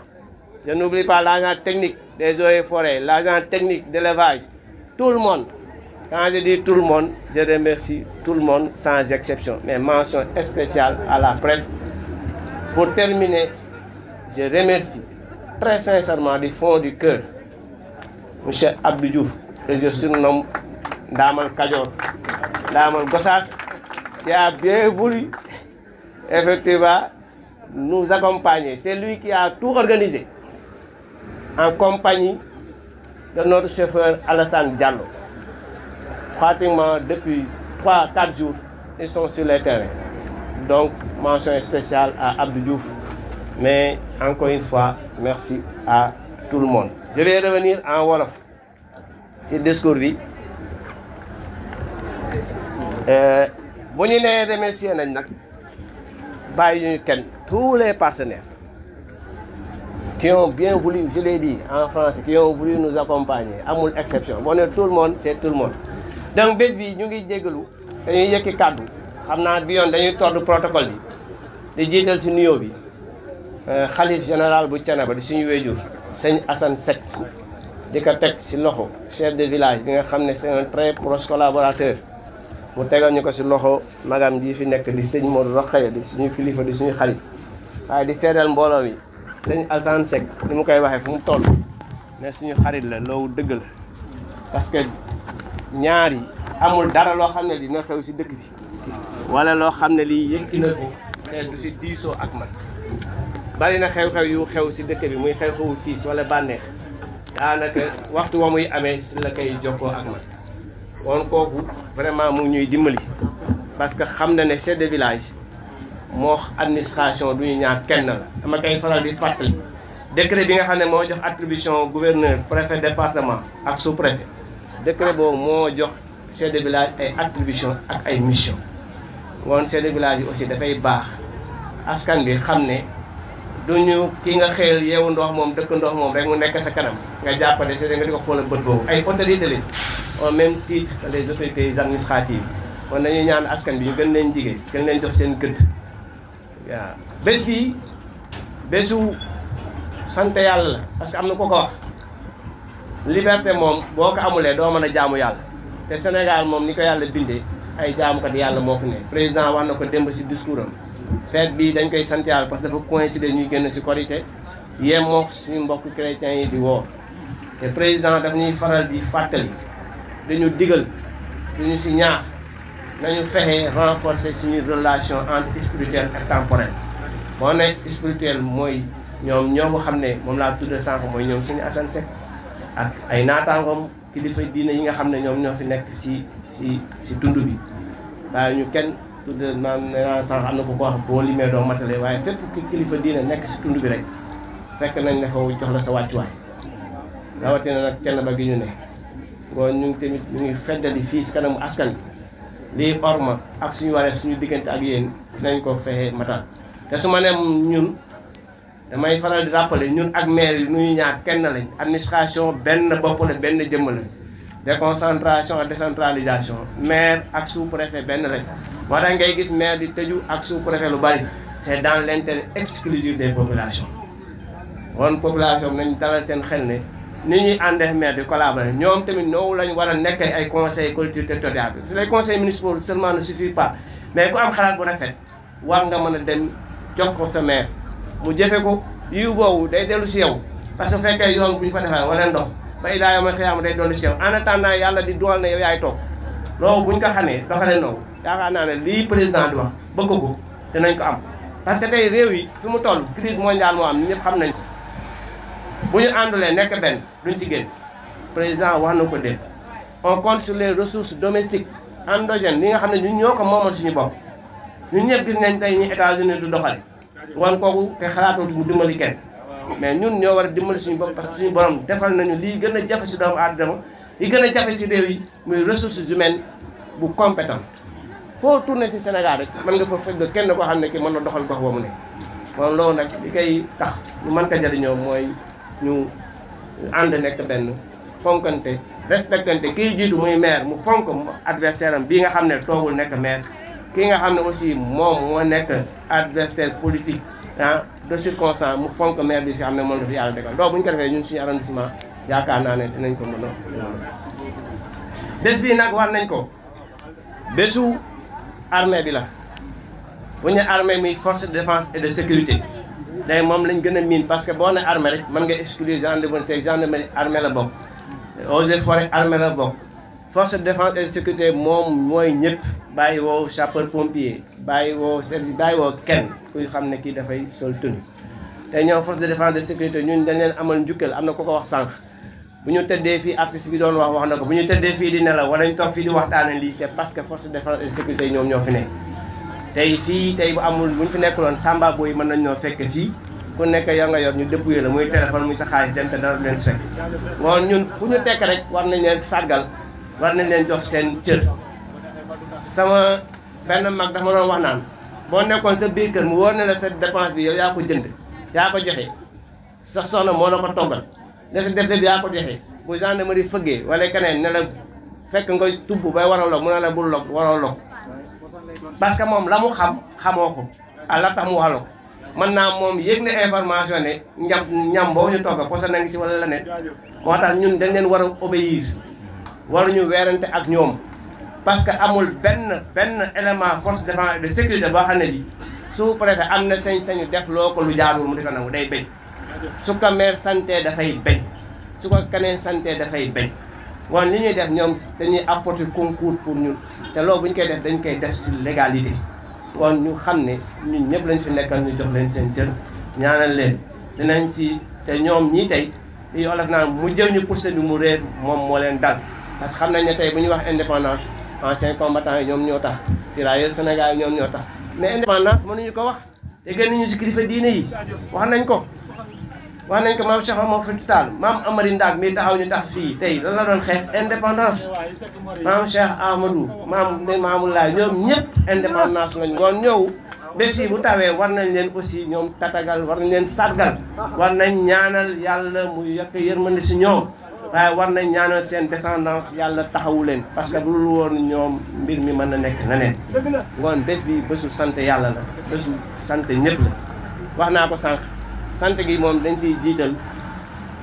Je n'oublie pas l'agent technique des eaux et forêts, l'agent technique d'élevage, tout le monde. Quand je dis tout le monde, je remercie tout le monde sans exception. Mais mention spéciale à la presse. Pour terminer, je remercie très sincèrement du fond du cœur M. Abdou Diouf, que je surnomme Damal Kadior, Damal Gossas, qui a bien voulu effectivement nous accompagner. C'est lui qui a tout organisé en compagnie de notre chauffeur Alassane Diallo. Pratiquement depuis 3-4 jours, ils sont sur le terrain. Donc, mention spéciale à Abdou Diouf. Mais encore une fois, merci à tout le monde. Je vais revenir en Wolof. C'est le discours. Si vous remercier tous les partenaires qui ont bien voulu, je l'ai dit en français, qui ont voulu nous accompagner. Amul exception. Bon, tout le monde, c'est tout le monde. Donc, bés bi ñu ngi jégalu dañuy yëkki kàddu xam naa bi yoon dañuy todd protocole bi di jiital si nuyoo bi xalif général bu Thiénaba di suñu wéjur sëñ Assane Seck di ko teg si loxo chef de village bi nga xam ne c'est un très proche collaborateur mu tegal ñu ko si loxo magam ji fi nekk di sëñ Modou Rokhaya di suñu kilifa di suñu xarit waaye di seedal mbooloo mi sëñ Assane Seck ni mu koy waxee fu mu toll mais suñu xarit la loolu dëgg la parce que ñaari amul dara loo xam ne li na xew si dëkk bi wala loo xam ne lii yëkki na ko te du si diisoo ak man bari na xew-xew yu xew si dëkk bi muy xew-xewu tiis wala bànneex daanaka waxtu wa muy amee si la koy jokkoo ak man kon kooku vraiment mu ñuy dimbali parce que xam na ne chef de village moo administration du ñu ñaar kenn la dama koy faral di fàttali décret bi nga xam ne moo jox attribution gouverneur préfet département ak sous-préfet décret boobu moo jox chef de village ay attribution ak ay mission woon chef de village yi aussi dafay baax askan bi xam ne duñu ki nga xëyal yeewu ndox moom dëkk ndox moom rek mu nekk sa kanam nga jàppale c'est nga di ko xoolal bët boobu ay autorité lañ au même titre que les autorités administratives kon nañu ñaan askan bi ñu gën leen jigéen gën leen jox seen gëdd waaw bés bi bésu sant yàlla la parce que am na ko wax liberté moom boo ko amulee doo mën a jaamu yàlla te Sénégal moom ni ko yàlla bindee ay jaamukat yàlla moo fi ne président wax na ko démb si discours am fête bi dañ koy sant yàlla parce que dafa coïncider ñuy génn si korité yem moo suñu mbokk chrétiens yi di woor te président daf ñuy faral di fàttali dañu digal duñu si ñaax nañu fexe renforcer suñu relation entre spirituel et temporel moo ne spirituel mooy ñoom ñoo ko xam ne moom laa tudd sànq mooy ñoom suñu Assane Seck ak ay naataangoom kilifa diine yi nga xam ne ñoom ñoo fi nekk si tund bi waaye ñu kenn tudd naan nee sànq am na ko wax boo limee doo matale waaye fépp ki kilifa diine nekk si tund bi rek fekk nañ dafa jox la sa wàccuwaay rawatina nag Thiénaba gi ñu ne ngoon ñu ngi tamit ñu ngi feddali fii si kanamu askan bi lii orma ak suñu waree suñu diggante ak yéen nañ ko fexe matal te su ma ne ñun damay faral di rappeler ñun ak maire yi nuyu ñaar kenn lañ administration benn bopp la benn jëmm la déconcentration ak décentralisation maire ak sous-préfet benn lañ moo tax ngay gis maire di tëju ak sous-préfet lu bari c'est dans l'intérêt exclusif des populations woon population nañ dalal seen xel ne ni ñuy àndee maire di collaborer ñoom tamit noonu lañ war a nekk ay conseils collectivités territoriales bi les conseils municipaux seulement ne suffit pas mais ku am xalaat bu rafet war nga mën a dem jox ko sa maire mu jëfe ko yiw boobu day dellu si yow parce que fekkee yoon bu ñu fa defee wala ndox ba daa yow ma xëyaama day dellu si yow en attendant yàlla di dool na yow yaay toog loolu buñ ko xamee doxalee noonu yaakaar naa ne lii président di wax bëgg ko dinañ ko am parce que tey réew yi fi mu toll crise mondiale moo am ni ñëpp xam nañ ko bu ñu àndulee nekk benn duñ ci génn président wax na ko dégg on compte sur les ressources domestiques endogènes li nga xam ne ñun ñoo ko moomal suñu bopp ñun ñëpp gis nañ tey ñi États-Unis du doxale wan kooku te xalaatoo mu dimbali kenn mais ñun ñoo war a dimbali suñu bopp parce que suñu borom defal nañu lii gën a jafe si doomu aadama li gën a jafe si réew yi muy ressources humaines bu compétente foo tourné si Sénégal rek mën nga fa fekk kenn koo xam ne ki mën na doxal gox boobu ne kon loolu nag li koy tax ñu mën ko jëriñoo mooy ñu ànd nekk benn fonkante respectante kii jiitu muy maire mu fonk adversaire am bii nga xam ne toogul nekk maire kii nga xam ne aussi moom moo nekk adversaire politique de circonstance mu fonk maire bi fi xam ne moom dafa yàlla dégal loolu bu ñu ko defee ñun suñu arrondissement yaakaar naa ne dinañ ko mën a bés bii nag war nañ ko bésu armée bi la bu ñu armée muy force de défense et de sécurité day moom lañ gën a miin parce que boo ne armée rek mën nga exclure gendarmerie armée la bokk eaux et forêts armée la bokk force de défense et de sécurité moom mooy ñëpp bàyyi woo sapeur pompier bàyyi woo service bàyyi woo kenn kuy xam ne kii dafay sol tenue te ñoom force de défense et de sécurité ñun dañ leen amal njukkal am na ko wax sànq bu ñu tëddee fii artiste bi doon wax na ko bu ñu tëddee fii di nelaw wala ñu toog fii di waxtaane lii c'est parce que force de défense et de sécurité ñoom ñoo fi nekk tey fii tey bu amul bu ñu fi nekkuloon samba booy mën nañ ñoo fekk fii ku nekk yor nga yor ñu dépouillé la muy téléphone muy sa xaalis dem te dara leen fekk moom ñun fu ñu tekk rek war nañ leen sargal war nañ leen jox seen cër sama benn mag dafa ma doon wax naan boo nekkoon sa biir kër mu wóor ne la sa dépense bi yow yaa ko jënd yaa ko joxe sa soxna moo la ko toggal ne sa defle bi yaa ko joxe bu gendarmerie fëggee wala keneen ne la fekk nga tubb bay war a log mu ne la bul log waroo log parce que moom la mu xam xamoo ko la tax mu wax la ko mën naa moom yëg na information ne ñam boo ñu togg poson na ngi si wala la ne moo tax ñun dañ leen war a obéir waruñu weerante ak ñoom parce que amul benn élément force de défense et de sécurité boo xam ne bi sous-préfet am na sañ-sañu def loo ko lu jaarul mu di ko nangu day bañ su ko maire santé dafay bañ su ko keneen santé dafay bañ woon li ñuy def ñoom dañuy apporter concours pour ñun te loolu bu ñu koy def dañ koy def si légalité woon ñu xam ne ñun ñëpp lañ fi nekkal ñu jox leen seen cër ñaanal leen dinañ si te ñoom ñii tey li olof naan mu jëw ñu poussé bi mu réer moom moo leen dal parce que xam nañ ne tey bu ñuy wax indépendance anciens combattants yi ñoom ñoo tax tirailleurs Sénégal yi ñoom ñoo tax mais indépendance mënuñu ko wax te gën nañu si kilifa diine yi wax nañ ko maam Cheikh Omar Foutiyou Tall maam Amary Ndak mii taxaw ñu tax fii tey lan la doon xeex indépendance maam Cheikh Amadou maam Mamoulaye ñoom ñëpp indépendance lañ woon ñëw bés yi bu tawee war nañ leen aussi ñoom tatagal war nañ leen sargal war nañ ñaanal yàlla mu yokk yërmande si ñoom waaye war nañ ñaanal seen descendance yàlla taxawu leen parce que bu dul woon ñoom mbir mi mën na nekk neneen ngoon bés bi bésu sant yàlla la bésu sant ñëpp la wax naa ko sànq sant gi moom dañ ciy jiital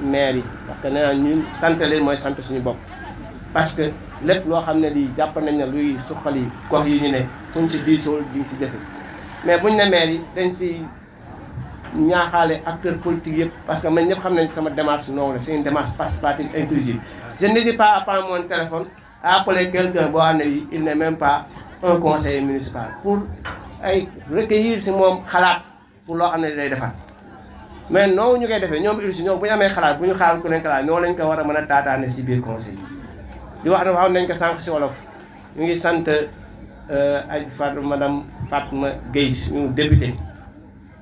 maire yi parce que nee naa ñun sant leen mooy sant suñu bopp parce que lépp loo xam ne lii jàpp nañ ne luy suqali gox yi ñu ne fuñ si diisool di si jëfe mais buñ ne maire yi dañ si ñaaxaale acteurs politiques yëpp parce que man ñëpp xam nañ sama démarche noonu la c'est une démarche participative inclusive je n'hésite pas à prendre mon téléphone à appeler quelqu'un boo xam ne il n'est même pas un conseiller municipal pour ay recueillir si moom xalaat pour loo xam ne day defar mais noonu ñu koy defee ñoom aussi ñoom bu ñu amee xalaat bu ñu xaar ku nekk xalaat noonu lañ ko war a mën a taataane si biir conseil di wax ne waxoon nañ ko sànq si wolof ñu ngi sant ay madame Fatma Gueye ñu député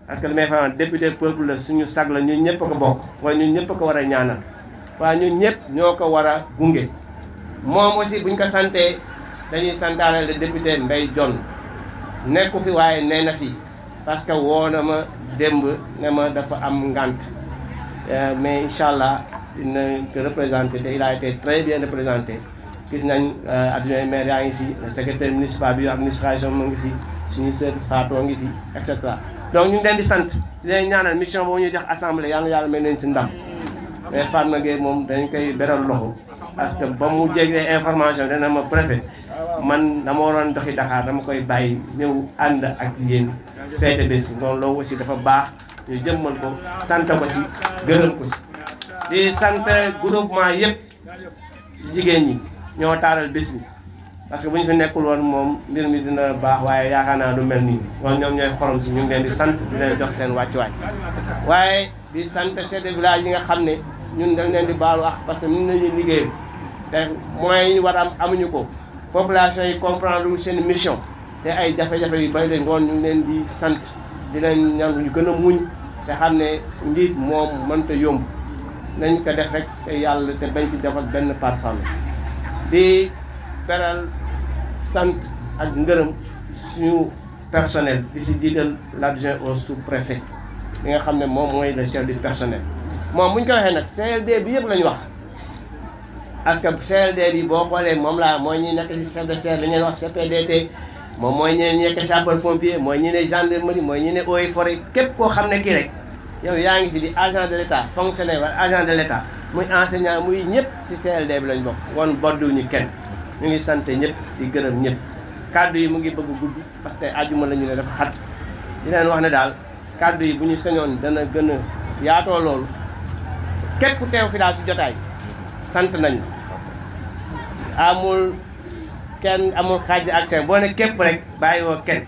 parce que li may fa député peuple la suñu sag la ñun ñëpp a ko bokk waaye ñun ñëpp a ko war a ñaanal waaye ñun ñëpp ñoo ko war a gunge moom aussi buñ ko santee dañuy santaale le député Mbaye Dione nekku fi waaye nee na fi parce que woo na ma démb ne ma dafa am ngant mais incha allah dina ko représenté te il a été très bien représenté gis nañ adjoint maire yaa ngi fi le secrétaire municipal bi administration mu ngi fi suñu sër Fatou ngi fi et cetera. donc ñu ngi leen di sant di leen ñaanal mission boobu ñu jox assemblée yàlla yàlla may nañ si ndam mais Fatma Gueye moom dañ koy beral loxo parce que ba mu jégee information dana ma préfet man dama waroon doxi Dakar dama koy bàyyi ñëw ànd ak yéen feete bés bi donc loolu aussi dafa baax ñu jëmmal ko sant ko ci gërëm ko ci di sant groupement yëpp jigéen ñi ñoo taaral bés bi parce que bu ñu fi nekkul woon moom mbir mi dina baax waaye yaakaar naa du mel nii kon ñoom ñooy xorom si ñu ngi leen di sant di leen jox seen wàccuwaay waaye di sant chef de village yi nga xam ne ñun dañ leen di baalu ak parce que ñun nañu liggéey te moyens yi ñu war a am amuñu ko population yi comprendre lu seen mission te ay jafe-jafe yu bari leen ngoon ñu ngi leen di sant di leen ñaan ñu gën a muñ te xam ne njiit moom mënta yomb nañ ko def rek te yàlla te bañ ci def ak benn parfum di beral sant ak ngërëm suñu personnel di si jiital l'adjoint au sous-préfet li nga xam ne moom mooy le chef du personnel moom bu ñu ko waxee nag CLD bi yëpp la ñu wax parce que CLD bi boo xoolee moom laa mooy ñi nekk si chef de service li ngeen wax CPDT moom mooy ñi nekk sapeur pompier mooy ñi ne gendarmerie mooy ñi ne eaux et forêt képp koo xam ne kii rek yow yaa ngi fi di agent de l' état fonctionnaire wala agent de l' état muy enseignant muy ñëpp si CLD bi lañ bokk woon bodduñu kenn ñu ngi sant ñëpp di gërëm ñëpp kaddu yi mu ngi bëgg gudd parce que àjjuma la ñu ne dafa xat di leen wax ne daal kaddu yi bu ñu sañoon dana gën a yaatoo loolu képp ku teew fi daal si jotaay sant nañu amul kenn amul xaaj ak seen boo ne képp rek bàyyi woo kenn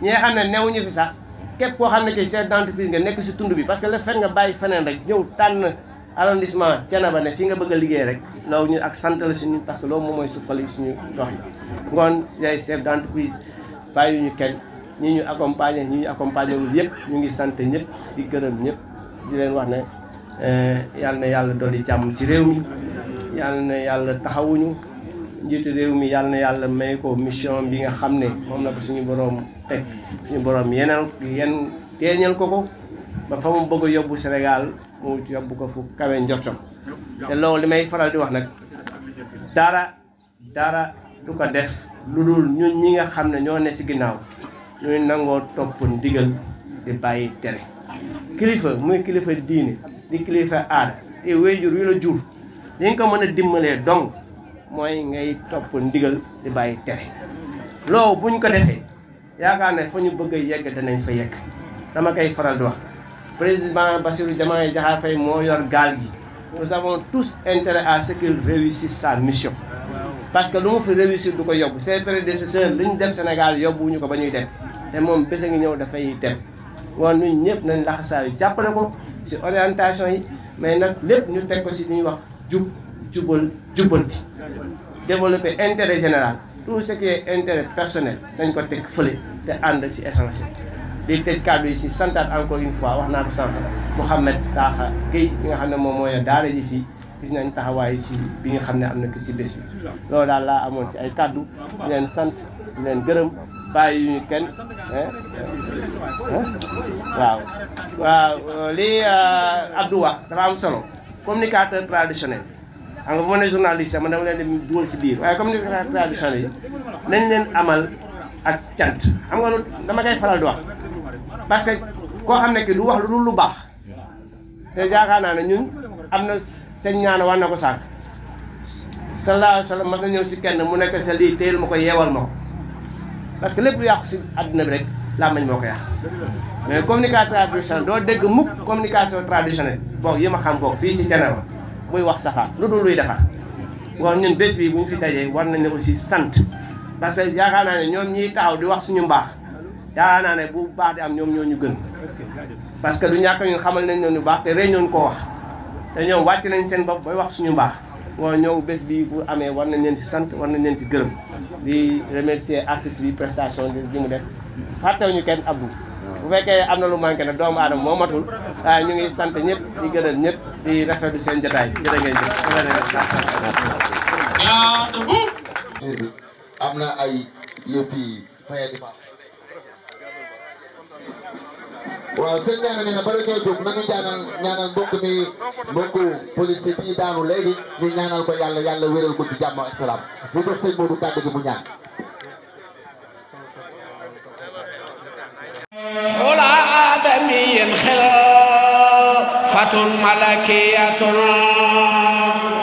ñi nga xam ne newuñu fi sax képp koo xam ne que chef d'entreprise nga nekk si tund bi parce que le fait nga bàyyi feneen rek ñëw tànn arrondissement Thiénaba ne fi nga bëgg a liggéey rek loolu ñu ak sant la suñu parce que loolu moom mooy suqali suñu gox yi ngoon si ay chef d'entreprise bàyyi ñu kenn ñi ñu accompagner ñi ñu accompagner wul yëpp ñu ngi sant ñëpp di gërëm ñëpp di leen wax ne yàlla na yàlla dolli jàmm ci réew mi yàlla na yàlla taxawuñu njiitu réew mi yàlla na yàlla may ko mission bi nga xam ne moom la ko suñu boroom teg suñu boroom yenn teeñal ko ba fa mu bëgg a yóbbu Sénégal mu yóbbu ko fu kawe njortam te loolu li may faral di wax nag dara du ko def lu dul ñun ñi nga xam ne ñoo ne si ginnaaw ñuy nangoo topp ndigal di bàyyi tere kilifa muy kilifa diine di kilifa aada te wéyjur yu la jur li nga ko mën a dimbalee donc mooy ngay topp ndigal di bàyyi tere loolu buñ ko defee yaakaar ne fa ñu bëgg a yegg danañ fa yegg dama koy faral di wax président Bassirou Diomaye Diakhar Faye moo yor gaal gi nous avons tous intérêt à ce qu'il réussisse sa mission parce que lu mu fi réussir du ko yóbbu ses prédécesseurs li ñu def Sénégal yóbbuwuñu ko ba ñuy dem te moom bés a ngi ñëw dafay dem woon ñun ñëpp nañ laxasaayu jàppale ko ci orientation yi mais nag lépp ñu teg ko ci li ñuy wax jubbanti développer intérêt général tout ce qui est intérêt personnel dañ ko teg fële te ànd ci essentiel di tëj kàddu yi ci santaat encore une fois wax naa ko sànq Mouhamed Taaxa Guèye bi nga xam ne moom mooy daara ji fii gis nañ taxawaay ci bi nga xam ne am na ko ci bés bi loolu daal laa amoon ci ay kàddu di leen sant di leen gërëm bàyyi yu ñu kenn waaw lii Abdou wax dafa am solo communicateur traditionnel xam nga bu ma ne journaliste ma dama leen di dugal ci biir waaye communicateur traditionnel yi nañ leen amal ak cant xam nga dama koy faral di wax parce que koo xam ne ki du wax lu dul lu baax te yaakaar naa ne ñun am na seen ñaan wax na ko sànq sallallahu alayhi wa sallam mas na ñëw ci kenn mu nekk sa lii téyel ma ko yeewal ma ko parce que lépp lu yàqu ci àdduna bi rek làmmiñ moo ko yàq mais communication traditionnelle doo dégg mukk communication traditionnelle boog yi ma xam boog fii ci Thiénaba buy wax safaan lu dul luy defar wax ñun bés bi bu ñu fi dajee war nañ ne aussi sant parce que yaakaar naa ne ñoom ñiy taxaw di wax suñu mbaax yaakaar naa ne bu baax di am ñoom ñoo ñu gën parce que du ñàkk ñun xamal nañ ñoo ñu baax te rëy ñoon koo wax te ñoom wàcc nañ seen bopp bay wax suñu mbaax moo ñëw bés bi bu amee war nañ leen ci sant war nañ leen ci gërëm di remercier artiste bi prestation bi mu def fàttewuñu kenn Abdou bu fekkee am na lu manqué nag doomu aadama moo matul waaye ñu ngi sant ñëpp di gërëm ñëpp di rafetlu seen jotaay jërë ngeen jëf am na ay yëf yi fayal di baax. waaw sëñ Niang nee na bala ñoo jóg nañu ñaanal mbokku police bii daanu léegi ñu ñaanal ko yàlla wéral ko ci jàmm ak salaam ñu jox sëñ Modou kàddu gi mu ñaan. xula aadamiyin xilaafatun malakiyatun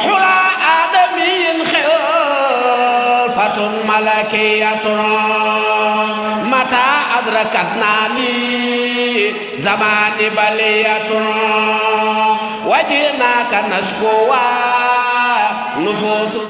xula aadamiyin xilaafatun malakiyatun mata adrakatna li zamani baliyatun wajinaka nashkuwa nufusu